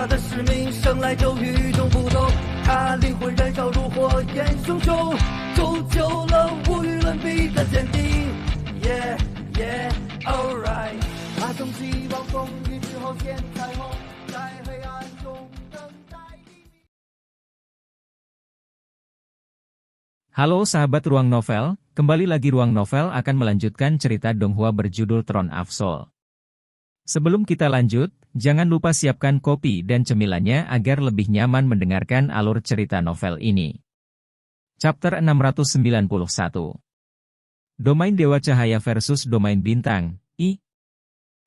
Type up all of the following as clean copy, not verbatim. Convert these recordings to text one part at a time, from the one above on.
他的使命生来就与众不同，他灵魂燃烧如火焰熊熊，铸就了无与伦比的坚定。Yeah yeah alright， 他从希望风雨之后见彩虹，在黑暗中等待黎明。 Halo sahabat Ruang Novel, kembali lagi Ruang Novel akan melanjutkan cerita Donghua berjudul Throne of Soul. Sebelum kita lanjut, jangan lupa siapkan kopi dan cemilannya agar lebih nyaman mendengarkan alur cerita novel ini. Chapter 691. Domain Dewa Cahaya versus Domain Bintang, I.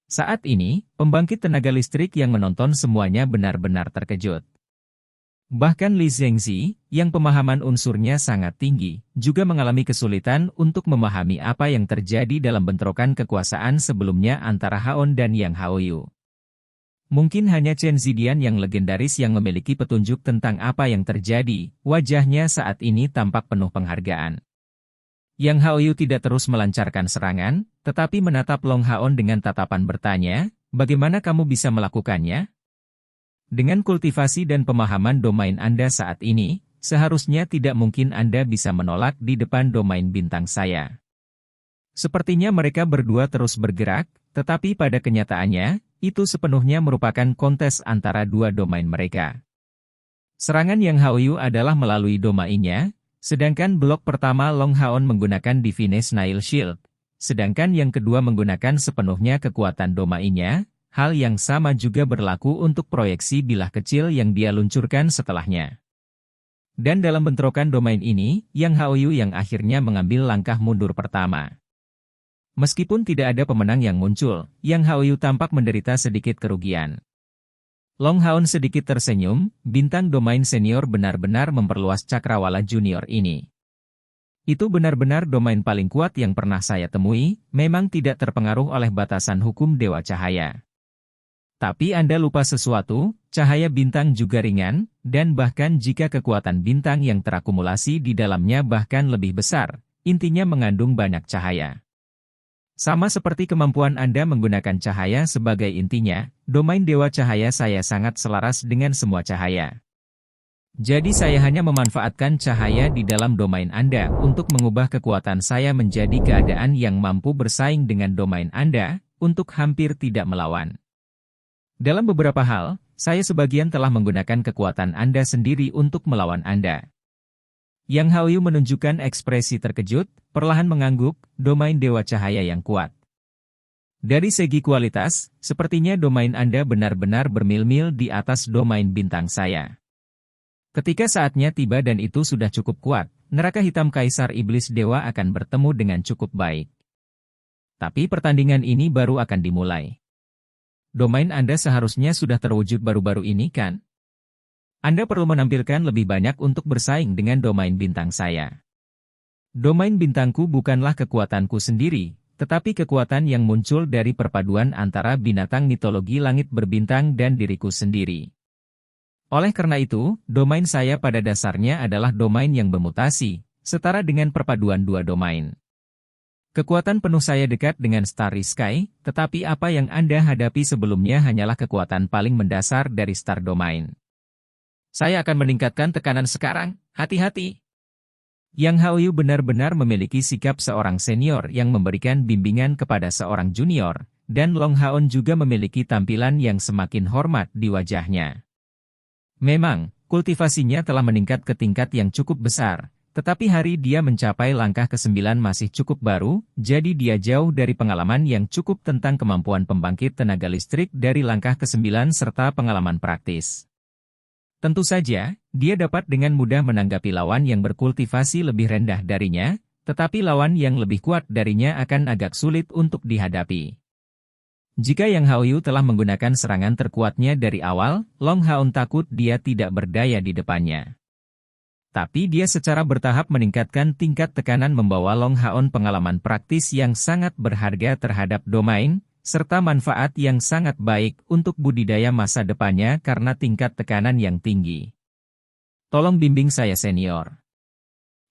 Saat ini, pembangkit tenaga listrik yang menonton semuanya benar-benar terkejut. Bahkan Li Zhengzi, yang pemahaman unsurnya sangat tinggi, juga mengalami kesulitan untuk memahami apa yang terjadi dalam bentrokan kekuasaan sebelumnya antara Haon dan Yang Haoyu. Mungkin hanya Chen Zidian yang legendaris yang memiliki petunjuk tentang apa yang terjadi, wajahnya saat ini tampak penuh penghargaan. Yang Haoyu tidak terus melancarkan serangan, tetapi menatap Long Haon dengan tatapan bertanya, bagaimana kamu bisa melakukannya? Dengan kultivasi dan pemahaman domain Anda saat ini, seharusnya tidak mungkin Anda bisa menolak di depan domain bintang saya. Sepertinya mereka berdua terus bergerak, tetapi pada kenyataannya, itu sepenuhnya merupakan kontes antara dua domain mereka. Serangan Yang Haoyu adalah melalui domainnya, sedangkan blok pertama Long Haon menggunakan Divine Snail Shield, sedangkan yang kedua menggunakan sepenuhnya kekuatan domainnya. Hal yang sama juga berlaku untuk proyeksi bilah kecil yang dia luncurkan setelahnya. Dan dalam bentrokan domain ini, Yang Haoyu yang akhirnya mengambil langkah mundur pertama. Meskipun tidak ada pemenang yang muncul, Yang Haoyu tampak menderita sedikit kerugian. Long Haon sedikit tersenyum, bintang domain senior benar-benar memperluas cakrawala junior ini. Itu benar-benar domain paling kuat yang pernah saya temui, memang tidak terpengaruh oleh batasan hukum Dewa Cahaya. Tapi Anda lupa sesuatu, cahaya bintang juga ringan, dan bahkan jika kekuatan bintang yang terakumulasi di dalamnya bahkan lebih besar, intinya mengandung banyak cahaya. Sama seperti kemampuan Anda menggunakan cahaya sebagai intinya, domain Dewa Cahaya saya sangat selaras dengan semua cahaya. Jadi saya hanya memanfaatkan cahaya di dalam domain Anda untuk mengubah kekuatan saya menjadi keadaan yang mampu bersaing dengan domain Anda, untuk hampir tidak melawan. Dalam beberapa hal, saya sebagian telah menggunakan kekuatan Anda sendiri untuk melawan Anda. Yang Haoyu menunjukkan ekspresi terkejut, perlahan mengangguk, domain Dewa Cahaya yang kuat. Dari segi kualitas, sepertinya domain Anda benar-benar bermil-mil di atas domain bintang saya. Ketika saatnya tiba dan itu sudah cukup kuat, neraka hitam Kaisar Iblis Dewa akan bertemu dengan cukup baik. Tapi pertandingan ini baru akan dimulai. Domain Anda seharusnya sudah terwujud baru-baru ini kan? Anda perlu menampilkan lebih banyak untuk bersaing dengan domain bintang saya. Domain bintangku bukanlah kekuatanku sendiri, tetapi kekuatan yang muncul dari perpaduan antara binatang mitologi langit berbintang dan diriku sendiri. Oleh karena itu, domain saya pada dasarnya adalah domain yang bermutasi, setara dengan perpaduan dua domain. Kekuatan penuh saya dekat dengan Starry Sky, tetapi apa yang Anda hadapi sebelumnya hanyalah kekuatan paling mendasar dari Star Domain. Saya akan meningkatkan tekanan sekarang, hati-hati. Yang Haoyu benar-benar memiliki sikap seorang senior yang memberikan bimbingan kepada seorang junior, dan Long Haon juga memiliki tampilan yang semakin hormat di wajahnya. Memang, kultivasinya telah meningkat ke tingkat yang cukup besar, tetapi hari dia mencapai langkah ke-9 masih cukup baru, jadi dia jauh dari pengalaman yang cukup tentang kemampuan pembangkit tenaga listrik dari langkah ke-9 serta pengalaman praktis. Tentu saja, dia dapat dengan mudah menanggapi lawan yang berkultivasi lebih rendah darinya, tetapi lawan yang lebih kuat darinya akan agak sulit untuk dihadapi. Jika Yang Haoyu telah menggunakan serangan terkuatnya dari awal, Long Haon takut dia tidak berdaya di depannya. Tapi dia secara bertahap meningkatkan tingkat tekanan membawa Long Haon pengalaman praktis yang sangat berharga terhadap domain, serta manfaat yang sangat baik untuk budidaya masa depannya karena tingkat tekanan yang tinggi. Tolong bimbing saya senior.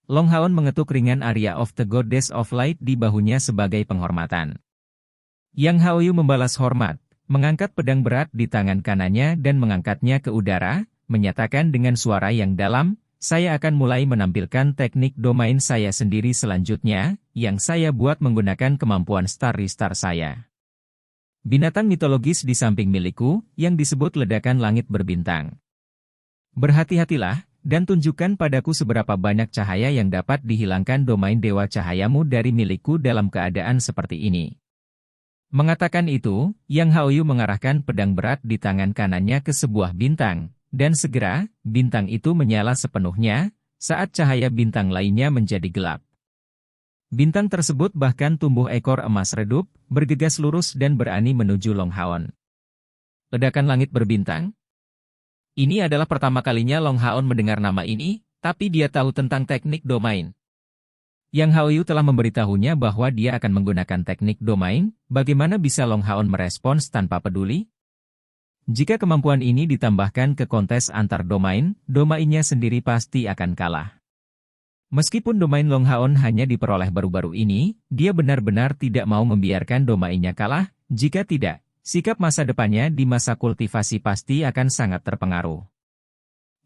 Long Haon mengetuk ringan Aria of the Goddess of Light di bahunya sebagai penghormatan. Yang Haoyu membalas hormat, mengangkat pedang berat di tangan kanannya dan mengangkatnya ke udara, menyatakan dengan suara yang dalam, "Saya akan mulai menampilkan teknik domain saya sendiri selanjutnya, yang saya buat menggunakan kemampuan Starry Star saya. Binatang mitologis di samping milikku, yang disebut ledakan langit berbintang. Berhati-hatilah, dan tunjukkan padaku seberapa banyak cahaya yang dapat dihilangkan domain dewa cahayamu dari milikku dalam keadaan seperti ini." Mengatakan itu, Yang Haoyu mengarahkan pedang berat di tangan kanannya ke sebuah bintang, dan segera, bintang itu menyala sepenuhnya, saat cahaya bintang lainnya menjadi gelap. Bintang tersebut bahkan tumbuh ekor emas redup, bergegas lurus dan berani menuju Long Haon. Ledakan langit berbintang? Ini adalah pertama kalinya Long Haon mendengar nama ini, tapi dia tahu tentang teknik domain. Yang Haoyu telah memberitahunya bahwa dia akan menggunakan teknik domain, bagaimana bisa Long Haon merespons tanpa peduli? Jika kemampuan ini ditambahkan ke kontes antar domain, domainnya sendiri pasti akan kalah. Meskipun domain Long Haon hanya diperoleh baru-baru ini, dia benar-benar tidak mau membiarkan domainnya kalah, jika tidak, sikap masa depannya di masa kultivasi pasti akan sangat terpengaruh.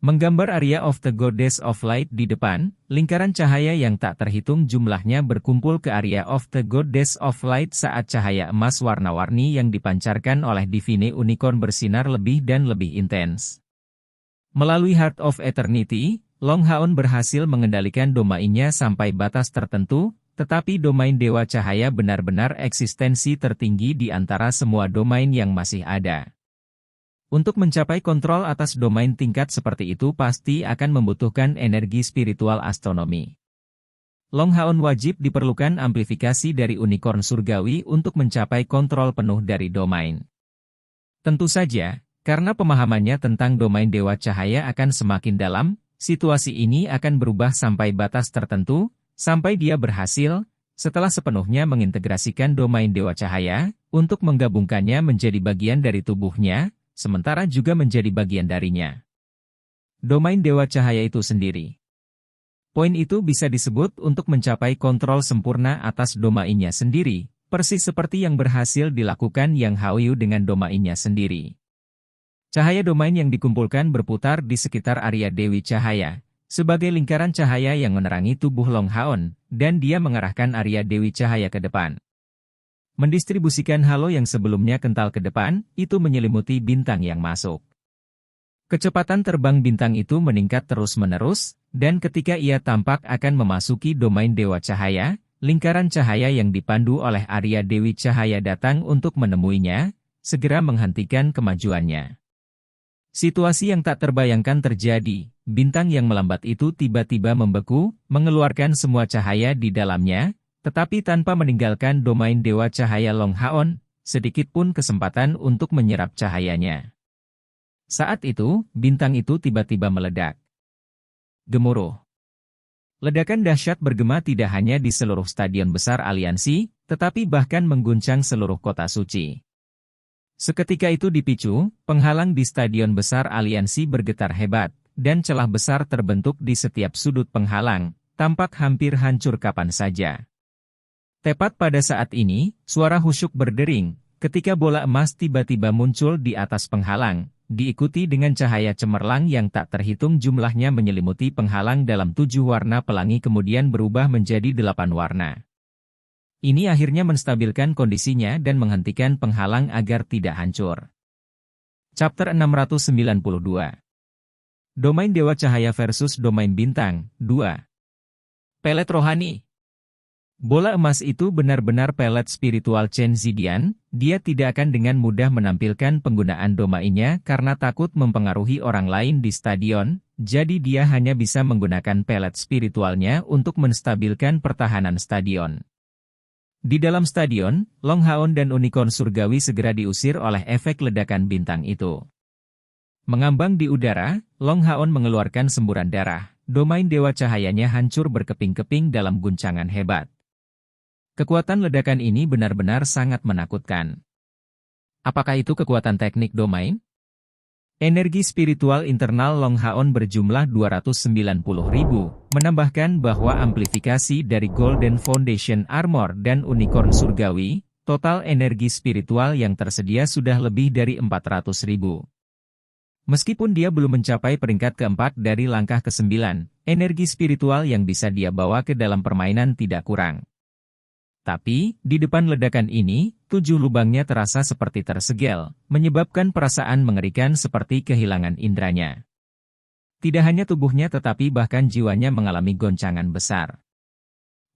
Menggambar area of the Goddess of Light di depan, lingkaran cahaya yang tak terhitung jumlahnya berkumpul ke area of the Goddess of Light saat cahaya emas warna-warni yang dipancarkan oleh Divine Unicorn bersinar lebih dan lebih intens. Melalui Heart of Eternity, Long Haon berhasil mengendalikan domainnya sampai batas tertentu, tetapi domain Dewa Cahaya benar-benar eksistensi tertinggi di antara semua domain yang masih ada. Untuk mencapai kontrol atas domain tingkat seperti itu pasti akan membutuhkan energi spiritual astronomi. Long Haon wajib diperlukan amplifikasi dari unicorn surgawi untuk mencapai kontrol penuh dari domain. Tentu saja, karena pemahamannya tentang domain Dewa Cahaya akan semakin dalam, situasi ini akan berubah sampai batas tertentu, sampai dia berhasil, setelah sepenuhnya mengintegrasikan domain Dewa Cahaya, untuk menggabungkannya menjadi bagian dari tubuhnya, sementara juga menjadi bagian darinya. Domain Dewa Cahaya itu sendiri. Poin itu bisa disebut untuk mencapai kontrol sempurna atas domainnya sendiri, persis seperti yang berhasil dilakukan Yang Haoyu dengan domainnya sendiri. Cahaya domain yang dikumpulkan berputar di sekitar area Dewi Cahaya, sebagai lingkaran cahaya yang menerangi tubuh Long Haon, dan dia mengarahkan area Dewi Cahaya ke depan. Mendistribusikan halo yang sebelumnya kental ke depan, itu menyelimuti bintang yang masuk. Kecepatan terbang bintang itu meningkat terus-menerus, dan ketika ia tampak akan memasuki domain Dewa Cahaya, lingkaran cahaya yang dipandu oleh area Dewi Cahaya datang untuk menemuinya, segera menghentikan kemajuannya. Situasi yang tak terbayangkan terjadi, bintang yang melambat itu tiba-tiba membeku, mengeluarkan semua cahaya di dalamnya, tetapi tanpa meninggalkan domain Dewa Cahaya Long Haon, sedikitpun kesempatan untuk menyerap cahayanya. Saat itu, bintang itu tiba-tiba meledak. Gemuruh. Ledakan dahsyat bergema tidak hanya di seluruh stadion besar aliansi, tetapi bahkan mengguncang seluruh kota suci. Seketika itu dipicu, penghalang di stadion besar aliansi bergetar hebat, dan celah besar terbentuk di setiap sudut penghalang, tampak hampir hancur kapan saja. Tepat pada saat ini, suara khusyuk berdering, ketika bola emas tiba-tiba muncul di atas penghalang, diikuti dengan cahaya cemerlang yang tak terhitung jumlahnya menyelimuti penghalang dalam 7 warna pelangi kemudian berubah menjadi 8 warna. Ini akhirnya menstabilkan kondisinya dan menghentikan penghalang agar tidak hancur. Chapter 692. Domain Dewa Cahaya versus Domain Bintang, 2. Pelet Rohani. Bola emas itu benar-benar pelet spiritual Chen Zidian, dia tidak akan dengan mudah menampilkan penggunaan domainnya karena takut mempengaruhi orang lain di stadion, jadi dia hanya bisa menggunakan pelet spiritualnya untuk menstabilkan pertahanan stadion. Di dalam stadion, Long Haon dan Unicorn Surgawi segera diusir oleh efek ledakan bintang itu. Mengambang di udara, Long Haon mengeluarkan semburan darah, domain Dewa Cahayanya hancur berkeping-keping dalam guncangan hebat. Kekuatan ledakan ini benar-benar sangat menakutkan. Apakah itu kekuatan teknik domain? Energi spiritual internal Long Haon berjumlah 290.000, menambahkan bahwa amplifikasi dari Golden Foundation Armor dan Unicorn Surgawi, Total energi spiritual yang tersedia sudah lebih dari 400.000. Meskipun dia belum mencapai peringkat keempat dari langkah ke-9, energi spiritual yang bisa dia bawa ke dalam permainan tidak kurang. Tapi, di depan ledakan ini, 7 lubangnya terasa seperti tersegel, menyebabkan perasaan mengerikan seperti kehilangan indranya. Tidak hanya tubuhnya tetapi bahkan jiwanya mengalami goncangan besar.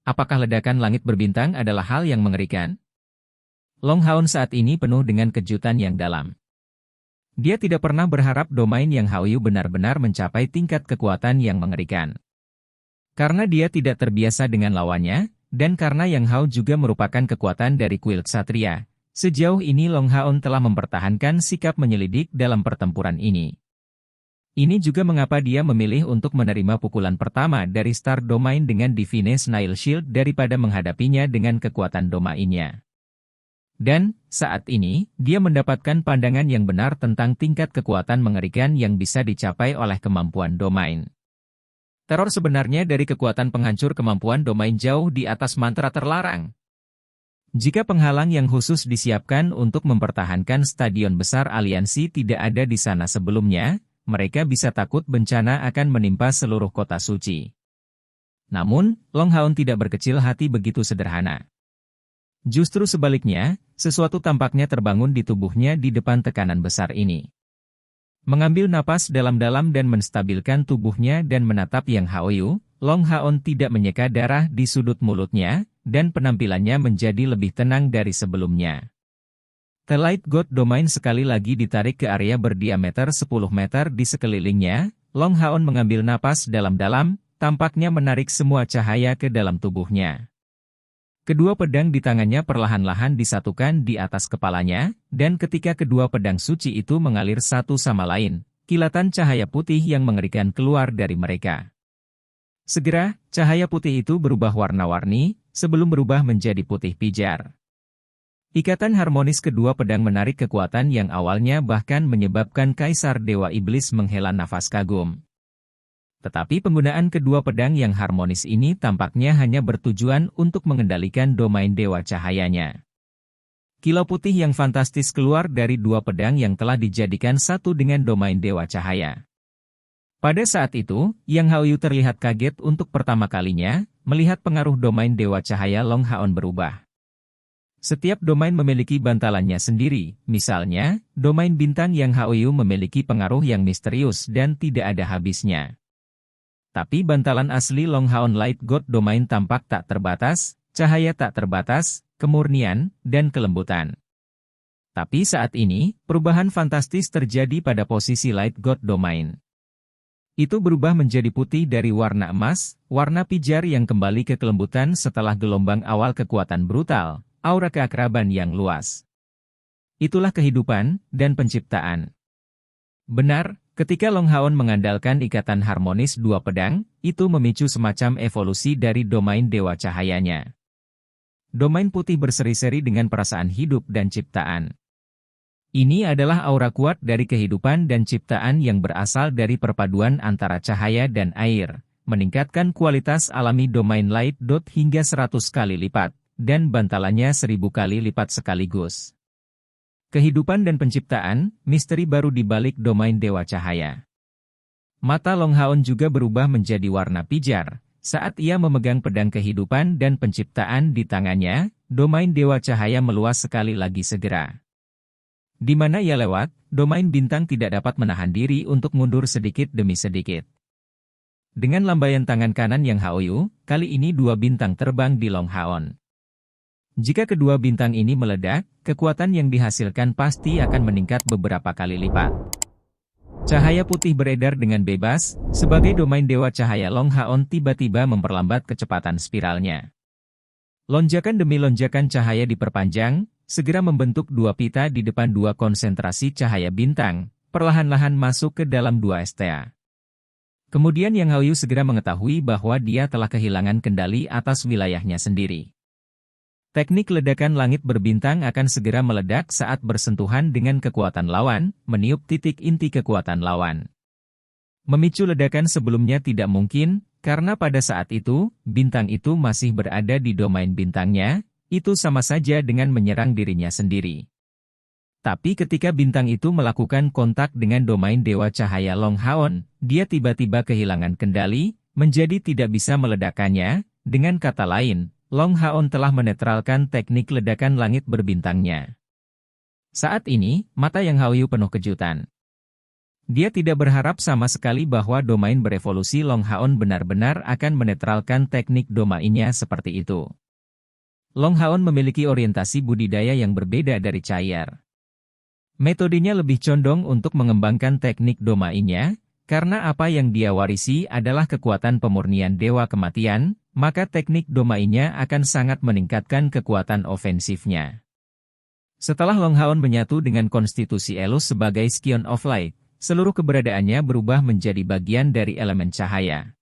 Apakah ledakan langit berbintang adalah hal yang mengerikan? Long Haon saat ini penuh dengan kejutan yang dalam. Dia tidak pernah berharap domain Yang Haoyu benar-benar mencapai tingkat kekuatan yang mengerikan. Karena dia tidak terbiasa dengan lawannya, dan karena Yang Hao juga merupakan kekuatan dari kuil ksatria, sejauh ini Long Haon telah mempertahankan sikap menyelidik dalam pertempuran ini. Ini juga mengapa dia memilih untuk menerima pukulan pertama dari Star Domain dengan Divine Snail Shield daripada menghadapinya dengan kekuatan domainnya. Dan, saat ini, dia mendapatkan pandangan yang benar tentang tingkat kekuatan mengerikan yang bisa dicapai oleh kemampuan domain. Teror sebenarnya dari kekuatan penghancur kemampuan domain jauh di atas mantra terlarang. Jika penghalang yang khusus disiapkan untuk mempertahankan stadion besar aliansi tidak ada di sana sebelumnya, mereka bisa takut bencana akan menimpa seluruh kota suci. Namun, Long Haon tidak berkecil hati begitu sederhana. Justru sebaliknya, sesuatu tampaknya terbangun di tubuhnya di depan tekanan besar ini. Mengambil napas dalam-dalam dan menstabilkan tubuhnya dan menatap Yang Haoyu, Long Haon tidak menyeka darah di sudut mulutnya, dan penampilannya menjadi lebih tenang dari sebelumnya. The Light God Domain sekali lagi ditarik ke area berdiameter 10 meter di sekelilingnya. Long Haon mengambil napas dalam-dalam, tampaknya menarik semua cahaya ke dalam tubuhnya. Kedua pedang di tangannya perlahan-lahan disatukan di atas kepalanya, dan ketika kedua pedang suci itu mengalir satu sama lain, kilatan cahaya putih yang mengerikan keluar dari mereka. Segera, cahaya putih itu berubah warna-warni, sebelum berubah menjadi putih pijar. Ikatan harmonis kedua pedang menarik kekuatan yang awalnya bahkan menyebabkan Kaisar Dewa Iblis menghela nafas kagum. Tetapi penggunaan kedua pedang yang harmonis ini tampaknya hanya bertujuan untuk mengendalikan domain Dewa Cahayanya. Kilau putih yang fantastis keluar dari dua pedang yang telah dijadikan satu dengan domain Dewa Cahaya. Pada saat itu, Yang Haoyu terlihat kaget untuk pertama kalinya, melihat pengaruh domain Dewa Cahaya Long Haon berubah. Setiap domain memiliki bantalannya sendiri, misalnya, domain bintang Yang Haoyu memiliki pengaruh yang misterius dan tidak ada habisnya. Tapi bantalan asli Long Haon Light God Domain tampak tak terbatas, cahaya tak terbatas, kemurnian, dan kelembutan. Tapi saat ini, perubahan fantastis terjadi pada posisi Light God Domain. Itu berubah menjadi putih dari warna emas, warna pijar yang kembali ke kelembutan setelah gelombang awal kekuatan brutal, aura keakraban yang luas. Itulah kehidupan dan penciptaan. Benar. Ketika Long Haon mengandalkan ikatan harmonis dua pedang, itu memicu semacam evolusi dari domain Dewa Cahayanya. Domain putih berseri-seri dengan perasaan hidup dan ciptaan. Ini adalah aura kuat dari kehidupan dan ciptaan yang berasal dari perpaduan antara cahaya dan air, meningkatkan kualitas alami domain Light Dot hingga 100 kali lipat, dan bantalannya 1000 kali lipat sekaligus. Kehidupan dan penciptaan, misteri baru di balik domain Dewa Cahaya. Mata Long Haon juga berubah menjadi warna pijar, saat ia memegang pedang kehidupan dan penciptaan di tangannya, domain Dewa Cahaya meluas sekali lagi segera. Di mana ia lewat, domain bintang tidak dapat menahan diri untuk mundur sedikit demi sedikit. Dengan lambaian tangan kanan Yang Haoyu, kali ini dua bintang terbang di Long Haon. Jika kedua bintang ini meledak, kekuatan yang dihasilkan pasti akan meningkat beberapa kali lipat. Cahaya putih beredar dengan bebas, sebagai domain Dewa Cahaya Long Haon tiba-tiba memperlambat kecepatan spiralnya. Lonjakan demi lonjakan cahaya diperpanjang, segera membentuk dua pita di depan dua konsentrasi cahaya bintang, perlahan-lahan masuk ke dalam dua STA. Kemudian Yang Haoyu segera mengetahui bahwa dia telah kehilangan kendali atas wilayahnya sendiri. Teknik ledakan langit berbintang akan segera meledak saat bersentuhan dengan kekuatan lawan, meniup titik inti kekuatan lawan. Memicu ledakan sebelumnya tidak mungkin, karena pada saat itu, bintang itu masih berada di domain bintangnya, itu sama saja dengan menyerang dirinya sendiri. Tapi ketika bintang itu melakukan kontak dengan domain Dewa Cahaya Long Haon, dia tiba-tiba kehilangan kendali, menjadi tidak bisa meledakkannya. Dengan kata lain, Long Haon telah menetralkan teknik ledakan langit berbintangnya. Saat ini, mata Yang Haoyu penuh kejutan. Dia tidak berharap sama sekali bahwa domain berevolusi Long Haon benar-benar akan menetralkan teknik domainnya seperti itu. Long Haon memiliki orientasi budidaya yang berbeda dari Chai'er. Metodenya lebih condong untuk mengembangkan teknik domainnya, karena apa yang dia warisi adalah kekuatan pemurnian Dewa Kematian, maka teknik domainnya akan sangat meningkatkan kekuatan ofensifnya. Setelah Long Haon menyatu dengan konstitusi Elus sebagai Scion of Light, seluruh keberadaannya berubah menjadi bagian dari elemen cahaya.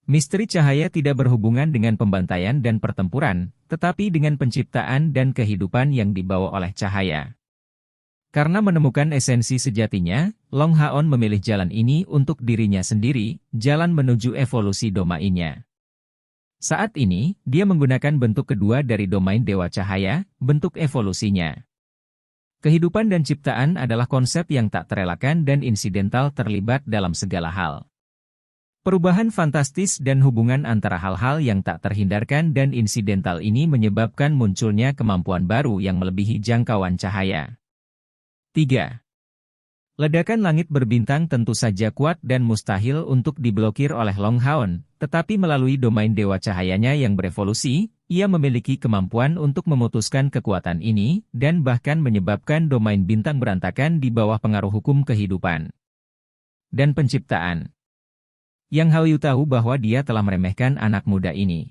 Misteri cahaya tidak berhubungan dengan pembantaian dan pertempuran, tetapi dengan penciptaan dan kehidupan yang dibawa oleh cahaya. Karena menemukan esensi sejatinya, Long Haon memilih jalan ini untuk dirinya sendiri, jalan menuju evolusi domainnya. Saat ini, dia menggunakan bentuk kedua dari domain Dewa Cahaya, bentuk evolusinya. Kehidupan dan ciptaan adalah konsep yang tak terelakkan dan insidental terlibat dalam segala hal. Perubahan fantastis dan hubungan antara hal-hal yang tak terhindarkan dan insidental ini menyebabkan munculnya kemampuan baru yang melebihi jangkauan cahaya. 3. Ledakan langit berbintang tentu saja kuat dan mustahil untuk diblokir oleh Long Haon, tetapi melalui domain Dewa Cahayanya yang berevolusi, ia memiliki kemampuan untuk memutuskan kekuatan ini, dan bahkan menyebabkan domain bintang berantakan di bawah pengaruh hukum kehidupan dan penciptaan. Yang Haoyu tahu bahwa dia telah meremehkan anak muda ini.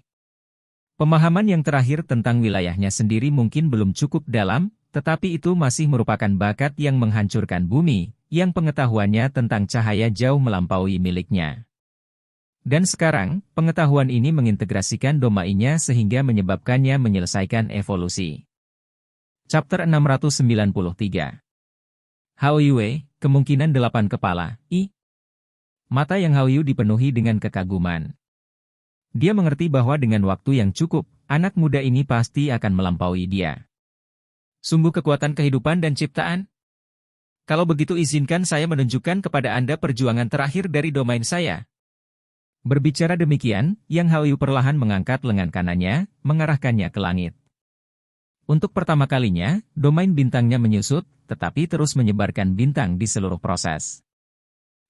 Pemahaman yang terakhir tentang wilayahnya sendiri mungkin belum cukup dalam, tetapi itu masih merupakan bakat yang menghancurkan bumi, yang pengetahuannya tentang cahaya jauh melampaui miliknya. Dan sekarang, pengetahuan ini mengintegrasikan domainnya sehingga menyebabkannya menyelesaikan evolusi. Chapter 693. Haoyu, kemungkinan 8 kepala, I. Mata Yang Haoyu dipenuhi dengan kekaguman. Dia mengerti bahwa dengan waktu yang cukup, anak muda ini pasti akan melampaui dia. Sungguh kekuatan kehidupan dan ciptaan. Kalau begitu izinkan saya menunjukkan kepada Anda perjuangan terakhir dari domain saya. Berbicara demikian, Yang Haoyu perlahan mengangkat lengan kanannya, mengarahkannya ke langit. Untuk pertama kalinya, domain bintangnya menyusut, tetapi terus menyebarkan bintang di seluruh proses.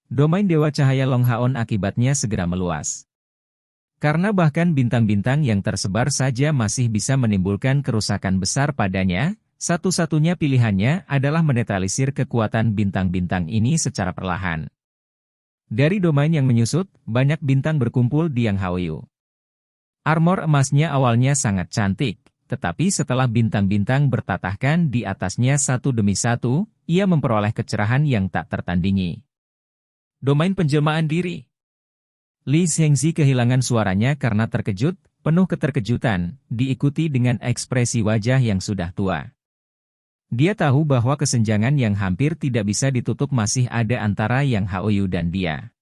Domain Dewa Cahaya Long Haon akibatnya segera meluas. Karena bahkan bintang-bintang yang tersebar saja masih bisa menimbulkan kerusakan besar padanya, satu-satunya pilihannya adalah menetralisir kekuatan bintang-bintang ini secara perlahan. Dari domain yang menyusut, banyak bintang berkumpul di Yang Haoyu. Armor emasnya awalnya sangat cantik, tetapi setelah bintang-bintang bertatahkan di atasnya satu demi satu, ia memperoleh kecerahan yang tak tertandingi. Domain penjelmaan diri. Li Zhengzi kehilangan suaranya karena terkejut, penuh keterkejutan, diikuti dengan ekspresi wajah yang sudah tua. Dia tahu bahwa kesenjangan yang hampir tidak bisa ditutup masih ada antara Yang Haoyu dan dia.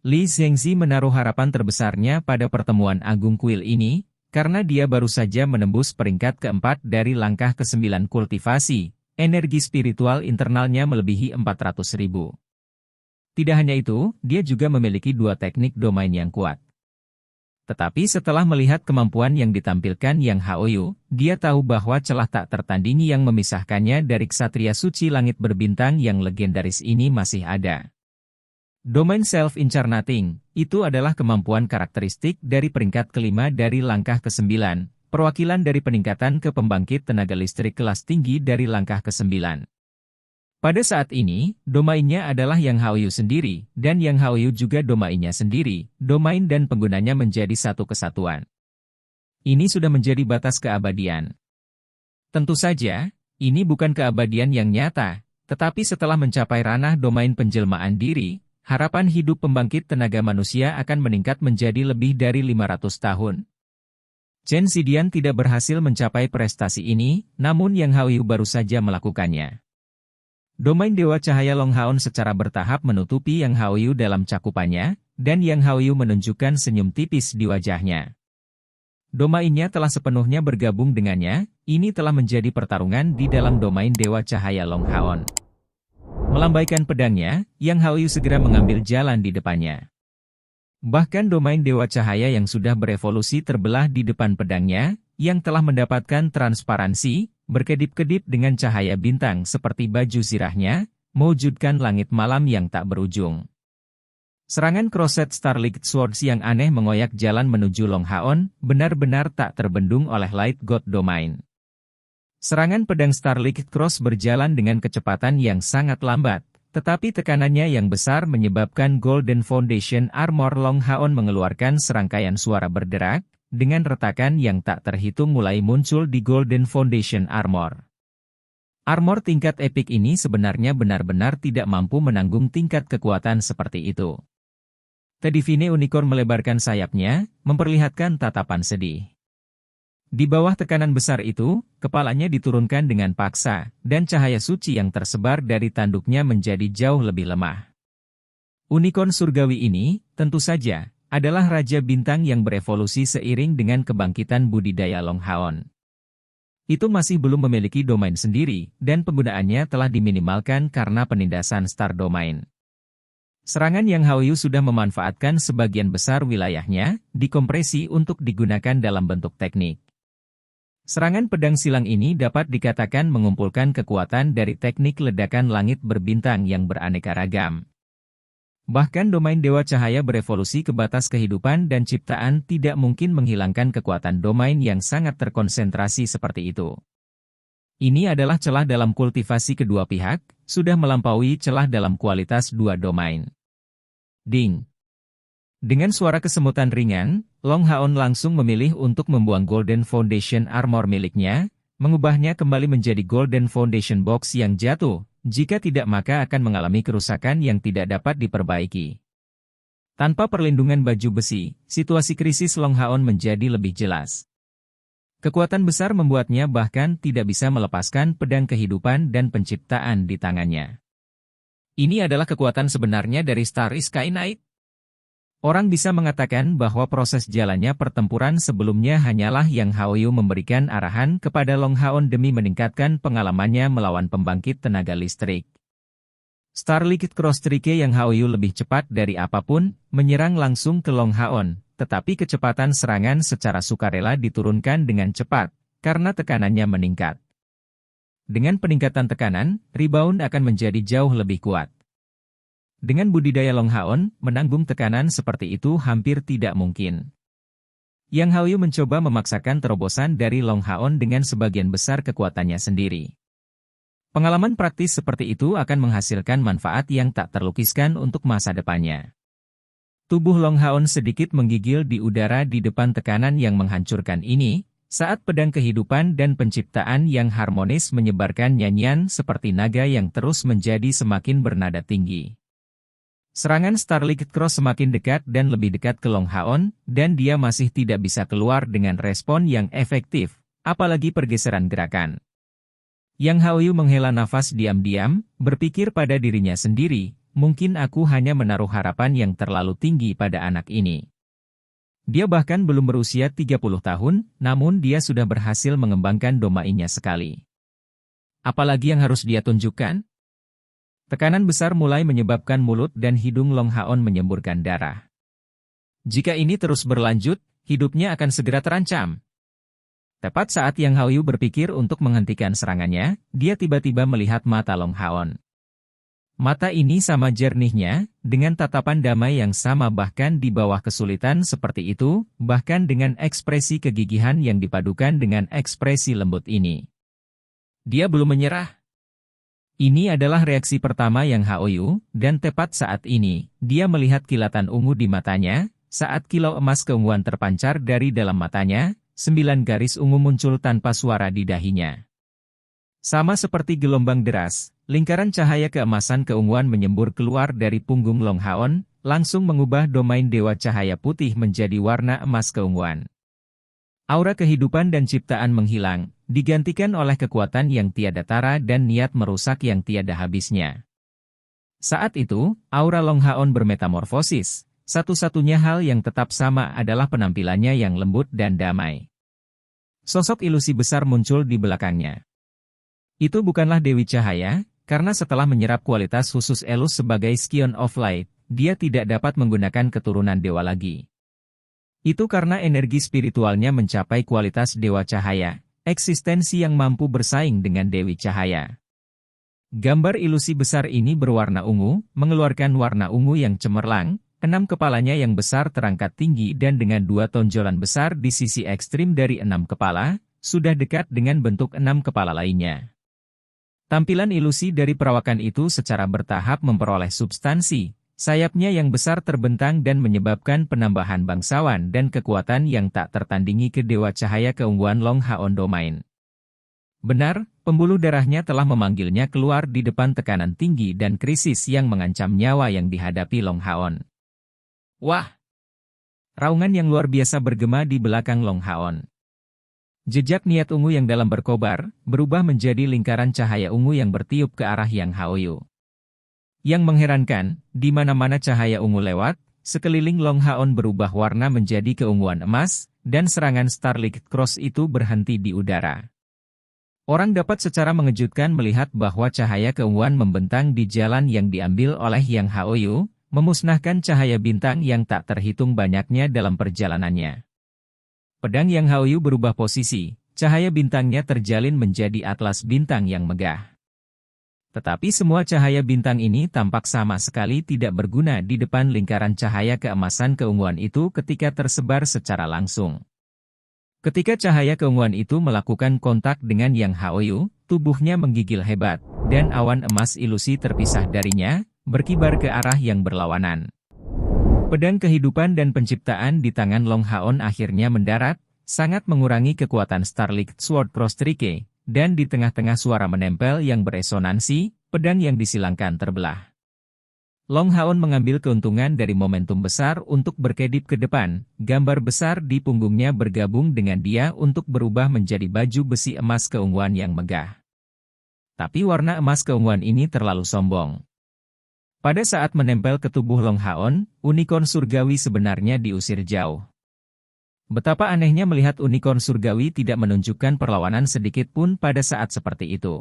Li Zhengzi menaruh harapan terbesarnya pada pertemuan Agung Kuil ini, karena dia baru saja menembus peringkat keempat dari langkah ke-9 kultivasi, energi spiritual internalnya melebihi 400.000. Tidak hanya itu, dia juga memiliki 2 teknik domain yang kuat. Tetapi setelah melihat kemampuan yang ditampilkan Yang Haoyu, dia tahu bahwa celah tak tertandingi yang memisahkannya dari ksatria suci langit berbintang yang legendaris ini masih ada. Domain self-incarnating, itu adalah kemampuan karakteristik dari peringkat kelima dari langkah ke-9, perwakilan dari peningkatan ke pembangkit tenaga listrik kelas tinggi dari langkah ke-9. Pada saat ini, domainnya adalah Yang Haoyu sendiri, dan Yang Haoyu juga domainnya sendiri, domain dan penggunanya menjadi satu kesatuan. Ini sudah menjadi batas keabadian. Tentu saja, ini bukan keabadian yang nyata, tetapi setelah mencapai ranah domain penjelmaan diri, harapan hidup pembangkit tenaga manusia akan meningkat menjadi lebih dari 500 tahun. Chen Xidian tidak berhasil mencapai prestasi ini, namun Yang Haoyu baru saja melakukannya. Domain Dewa Cahaya Long Haon secara bertahap menutupi Yang Haoyu dalam cakupannya, dan Yang Haoyu menunjukkan senyum tipis di wajahnya. domainnya telah sepenuhnya bergabung dengannya, ini telah menjadi pertarungan di dalam domain Dewa Cahaya Long Haon. Melambaikan pedangnya, Yang Haoyu segera mengambil jalan di depannya. Bahkan domain Dewa Cahaya yang sudah berevolusi terbelah di depan pedangnya, yang telah mendapatkan transparansi, berkedip-kedip dengan cahaya bintang seperti baju zirahnya, mewujudkan langit malam yang tak berujung. Serangan Crossed Starlight Swords yang aneh mengoyak jalan menuju Long Haon, benar-benar tak terbendung oleh Light God Domain. Serangan pedang Starlight Cross berjalan dengan kecepatan yang sangat lambat, tetapi tekanannya yang besar menyebabkan Golden Foundation Armor Long Haon mengeluarkan serangkaian suara berderak, dengan retakan yang tak terhitung mulai muncul di Golden Foundation Armor. Armor tingkat epik ini sebenarnya benar-benar tidak mampu menanggung tingkat kekuatan seperti itu. The Divine Unicorn melebarkan sayapnya, memperlihatkan tatapan sedih. Di bawah tekanan besar itu, kepalanya diturunkan dengan paksa, dan cahaya suci yang tersebar dari tanduknya menjadi jauh lebih lemah. Unicorn surgawi ini, tentu saja, adalah Raja Bintang yang berevolusi seiring dengan kebangkitan budidaya Long Haon. Itu masih belum memiliki domain sendiri, dan penggunaannya telah diminimalkan karena penindasan Star Domain. Serangan Yang Haoyu sudah memanfaatkan sebagian besar wilayahnya, dikompresi untuk digunakan dalam bentuk teknik. Serangan pedang silang ini dapat dikatakan mengumpulkan kekuatan dari teknik ledakan langit berbintang yang beraneka ragam. Bahkan domain Dewa Cahaya berevolusi ke batas kehidupan dan ciptaan tidak mungkin menghilangkan kekuatan domain yang sangat terkonsentrasi seperti itu. Ini adalah celah dalam kultivasi kedua pihak, sudah melampaui celah dalam kualitas dua domain. Ding! Dengan suara kesemutan ringan, Long Haon langsung memilih untuk membuang Golden Foundation Armor miliknya, mengubahnya kembali menjadi Golden Foundation Box yang jatuh, jika tidak maka akan mengalami kerusakan yang tidak dapat diperbaiki. Tanpa perlindungan baju besi, situasi krisis Long Haon menjadi lebih jelas. Kekuatan besar membuatnya bahkan tidak bisa melepaskan pedang kehidupan dan penciptaan di tangannya. Ini adalah kekuatan sebenarnya dari Starry Sky Knight. Orang bisa mengatakan bahwa proses jalannya pertempuran sebelumnya hanyalah Yang Haoyu memberikan arahan kepada Long Haon demi meningkatkan pengalamannya melawan pembangkit tenaga listrik. Starlight Cross Trike Yang Haoyu lebih cepat dari apapun, menyerang langsung ke Long Haon, tetapi kecepatan serangan secara sukarela diturunkan dengan cepat, karena tekanannya meningkat. Dengan peningkatan tekanan, rebound akan menjadi jauh lebih kuat. Dengan budidaya Long Haon, menanggung tekanan seperti itu hampir tidak mungkin. Yang Haoyu mencoba memaksakan terobosan dari Long Haon dengan sebagian besar kekuatannya sendiri. Pengalaman praktis seperti itu akan menghasilkan manfaat yang tak terlukiskan untuk masa depannya. Tubuh Long Haon sedikit menggigil di udara di depan tekanan yang menghancurkan ini, saat pedang kehidupan dan penciptaan yang harmonis menyebarkan nyanyian seperti naga yang terus menjadi semakin bernada tinggi. Serangan Starlight Cross semakin dekat dan lebih dekat ke Long Haon, dan dia masih tidak bisa keluar dengan respon yang efektif, apalagi pergeseran gerakan. Yang Haoyu menghela nafas diam-diam, berpikir pada dirinya sendiri, mungkin aku hanya menaruh harapan yang terlalu tinggi pada anak ini. Dia bahkan belum berusia 30 tahun, namun dia sudah berhasil mengembangkan domainnya sekali. Apalagi yang harus dia tunjukkan? Tekanan besar mulai menyebabkan mulut dan hidung Long Haon menyemburkan darah. Jika ini terus berlanjut, hidupnya akan segera terancam. Tepat saat Yang Haoyu berpikir untuk menghentikan serangannya, dia tiba-tiba melihat mata Long Haon. Mata ini sama jernihnya, dengan tatapan damai yang sama bahkan di bawah kesulitan seperti itu, bahkan dengan ekspresi kegigihan yang dipadukan dengan ekspresi lembut ini. Dia belum menyerah. Ini adalah reaksi pertama Yang Haoyu, dan tepat saat ini, dia melihat kilatan ungu di matanya, saat kilau emas keunguan terpancar dari dalam matanya, 9 garis ungu muncul tanpa suara di dahinya. Sama seperti gelombang deras, lingkaran cahaya keemasan keunguan menyembur keluar dari punggung Long Haon, langsung mengubah domain Dewa Cahaya Putih menjadi warna emas keunguan. Aura kehidupan dan ciptaan menghilang, digantikan oleh kekuatan yang tiada tara dan niat merusak yang tiada habisnya. Saat itu, aura Long Haon bermetamorfosis, satu-satunya hal yang tetap sama adalah penampilannya yang lembut dan damai. Sosok ilusi besar muncul di belakangnya. Itu bukanlah Dewi Cahaya, karena setelah menyerap kualitas khusus Elus sebagai Scion of Light, dia tidak dapat menggunakan keturunan dewa lagi. Itu karena energi spiritualnya mencapai kualitas Dewa Cahaya, eksistensi yang mampu bersaing dengan Dewi Cahaya. Gambar ilusi besar ini berwarna ungu, mengeluarkan warna ungu yang cemerlang, 6 kepalanya yang besar terangkat tinggi dan dengan 2 tonjolan besar di sisi ekstrim dari 6 kepala, sudah dekat dengan bentuk 6 kepala lainnya. Tampilan ilusi dari perawakan itu secara bertahap memperoleh substansi, sayapnya yang besar terbentang dan menyebabkan penambahan bangsawan dan kekuatan yang tak tertandingi ke Dewa Cahaya keungguan Long Haon Domain. Benar, pembuluh darahnya telah memanggilnya keluar di depan tekanan tinggi dan krisis yang mengancam nyawa yang dihadapi Long Haon. Wah! Raungan yang luar biasa bergema di belakang Long Haon. Jejak niat ungu yang dalam berkobar, berubah menjadi lingkaran cahaya ungu yang bertiup ke arah Yang Haoyu. Yang mengherankan, di mana-mana cahaya ungu lewat, sekeliling Long Haon berubah warna menjadi keunguan emas, dan serangan Starlight Cross itu berhenti di udara. Orang dapat secara mengejutkan melihat bahwa cahaya keunguan membentang di jalan yang diambil oleh Yang Haoyu, memusnahkan cahaya bintang yang tak terhitung banyaknya dalam perjalanannya. Pedang Yang Haoyu berubah posisi, cahaya bintangnya terjalin menjadi atlas bintang yang megah. Tetapi semua cahaya bintang ini tampak sama sekali tidak berguna di depan lingkaran cahaya keemasan keunguan itu ketika tersebar secara langsung. Ketika cahaya keunguan itu melakukan kontak dengan Yang Haoyu, tubuhnya menggigil hebat, dan awan emas ilusi terpisah darinya, berkibar ke arah yang berlawanan. Pedang kehidupan dan penciptaan di tangan Long Haon akhirnya mendarat, sangat mengurangi kekuatan Starlight Sword Cross Trike, dan di tengah-tengah suara menempel yang beresonansi, pedang yang disilangkan terbelah. Long Haon mengambil keuntungan dari momentum besar untuk berkedip ke depan, gambar besar di punggungnya bergabung dengan dia untuk berubah menjadi baju besi emas keunguan yang megah. Tapi warna emas keunguan ini terlalu sombong. Pada saat menempel ke tubuh Long Haon, unicorn surgawi sebenarnya diusir jauh. Betapa anehnya melihat unicorn surgawi tidak menunjukkan perlawanan sedikit pun pada saat seperti itu.